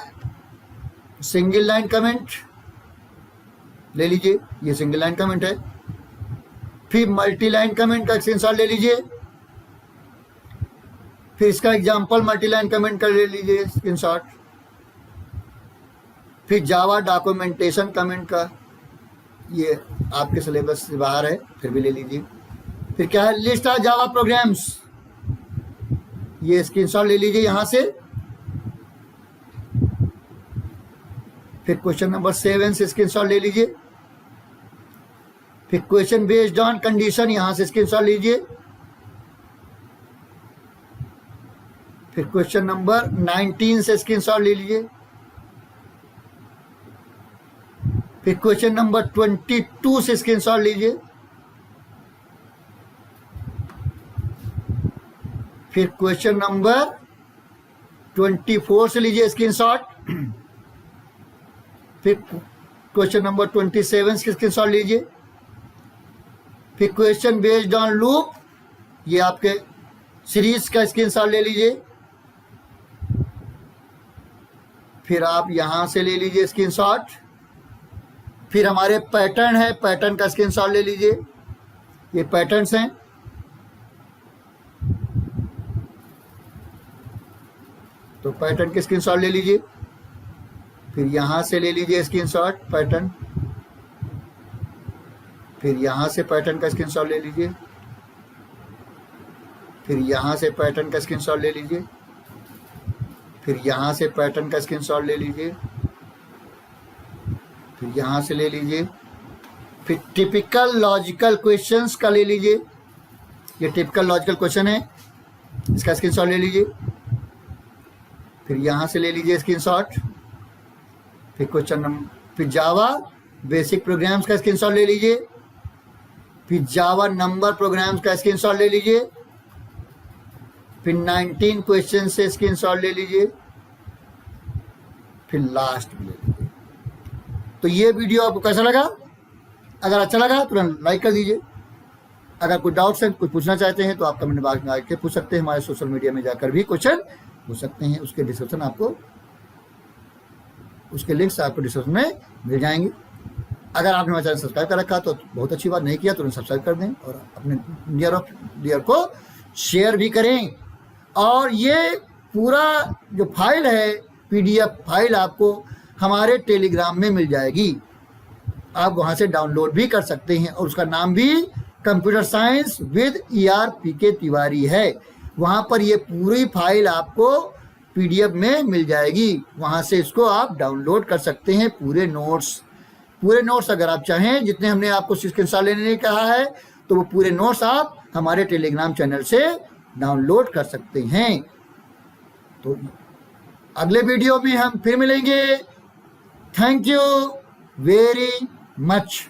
S1: सिंगल लाइन कमेंट ले लीजिए, ये सिंगल लाइन कमेंट है। फिर मल्टी लाइन कमेंट का स्क्रीनशॉट ले लीजिए, फिर इसका एग्जांपल मल्टी लाइन कमेंट का ले लीजिए स्क्रीनशॉट। फिर जावा डॉक्यूमेंटेशन कमेंट का, ये आपके सिलेबस से बाहर है, फिर भी ले लीजिए। फिर क्या है, लिस्ट ऑफ जावा प्रोग्राम्स, ये स्क्रीनशॉट ले लीजिए यहां से। फिर क्वेश्चन नंबर 7 से स्क्रीनशॉट ले लीजिए। फिर क्वेश्चन बेस्ड ऑन कंडीशन, यहां से स्क्रीनशॉट लीजिए। फिर क्वेश्चन नंबर 19 से स्क्रीनशॉट ले लीजिए। फिर क्वेश्चन नंबर 22 से स्क्रीनशॉट लीजिए। फिर क्वेश्चन नंबर 24 से लीजिए स्क्रीनशॉट। फिर क्वेश्चन नंबर 27 से स्क्रीनशॉट लीजिए। फिर क्वेश्चन बेस्ड ऑन लूप, ये आपके सीरीज का स्क्रीनशॉट ले लीजिए। फिर आप यहां से ले लीजिए स्क्रीनशॉट। फिर हमारे पैटर्न है, पैटर्न का स्क्रीनशॉट ले लीजिए, ये पैटर्न्स हैं। तो पैटर्न के स्क्रीनशॉट ले लीजिए। फिर यहां से ले लीजिए स्क्रीनशॉट पैटर्न। फिर यहां से पैटर्न का स्क्रीनशॉट ले लीजिए। फिर यहां से पैटर्न का स्क्रीनशॉट ले लीजिए। फिर यहां से पैटर्न का स्क्रीनशॉट ले लीजिए। फिर यहां से ले लीजिए। फिर टिपिकल लॉजिकल क्वेश्चंस का ले लीजिए, ये टिपिकल लॉजिकल क्वेश्चन है, इसका स्क्रीनशॉट ले लीजिए। फिर यहां से ले लीजिए स्क्रीनशॉट। फिर क्वेश्चन नंबर, फिर जावा बेसिक प्रोग्राम्स का स्क्रीनशॉट ले लीजिए। फिर जावा नंबर प्रोग्राम्स का स्क्रीनशॉट ले लीजिए। फिर 19 क्वेश्चन से स्क्रीनशॉट ले लीजिए। फिर लास्ट में ले लीजिए। तो ये वीडियो आपको कैसा लगा? अगर अच्छा लगा तो लाइक कर दीजिए। अगर कोई डाउट्स है, कुछ पूछना चाहते हैं तो आप कमेंट बॉक्स में आके पूछ सकते हैं। हमारे सोशल मीडिया में जाकर भी क्वेश्चन पूछ सकते हैं, उसके डिस्क्रिप्शन आपको, उसके लिंक्स आपको डिस्क्रिप्शन में मिल जाएंगे। अगर आपने हमारा चैनल सब्सक्राइब कर रखा तो बहुत अच्छी बात, नहीं किया तो सब्सक्राइब कर दें और अपने नियर ऑफ डियर को शेयर भी करें। और ये पूरा जो फाइल है, PDF फाइल आपको हमारे टेलीग्राम में मिल जाएगी, आप वहाँ से डाउनलोड भी कर सकते हैं। और उसका नाम भी computer science with ERPK Tiwari है। वहाँ पर ये पूरी फाइल आपको PDF में मिल जाएगी, वहाँ से इसको आप डाउनलोड कर सकते हैं। पूरे नोट्स अगर आप चाहें, जितने हमने आपको स्क्रीनशॉट लेने कहा है, तो वो पूरे नोट्स आप हमारे टेलीग्राम चैनल से डाउनलोड कर सकते हैं। तो अगले वीडियो में हम फिर मिलेंगे। Thank you very much.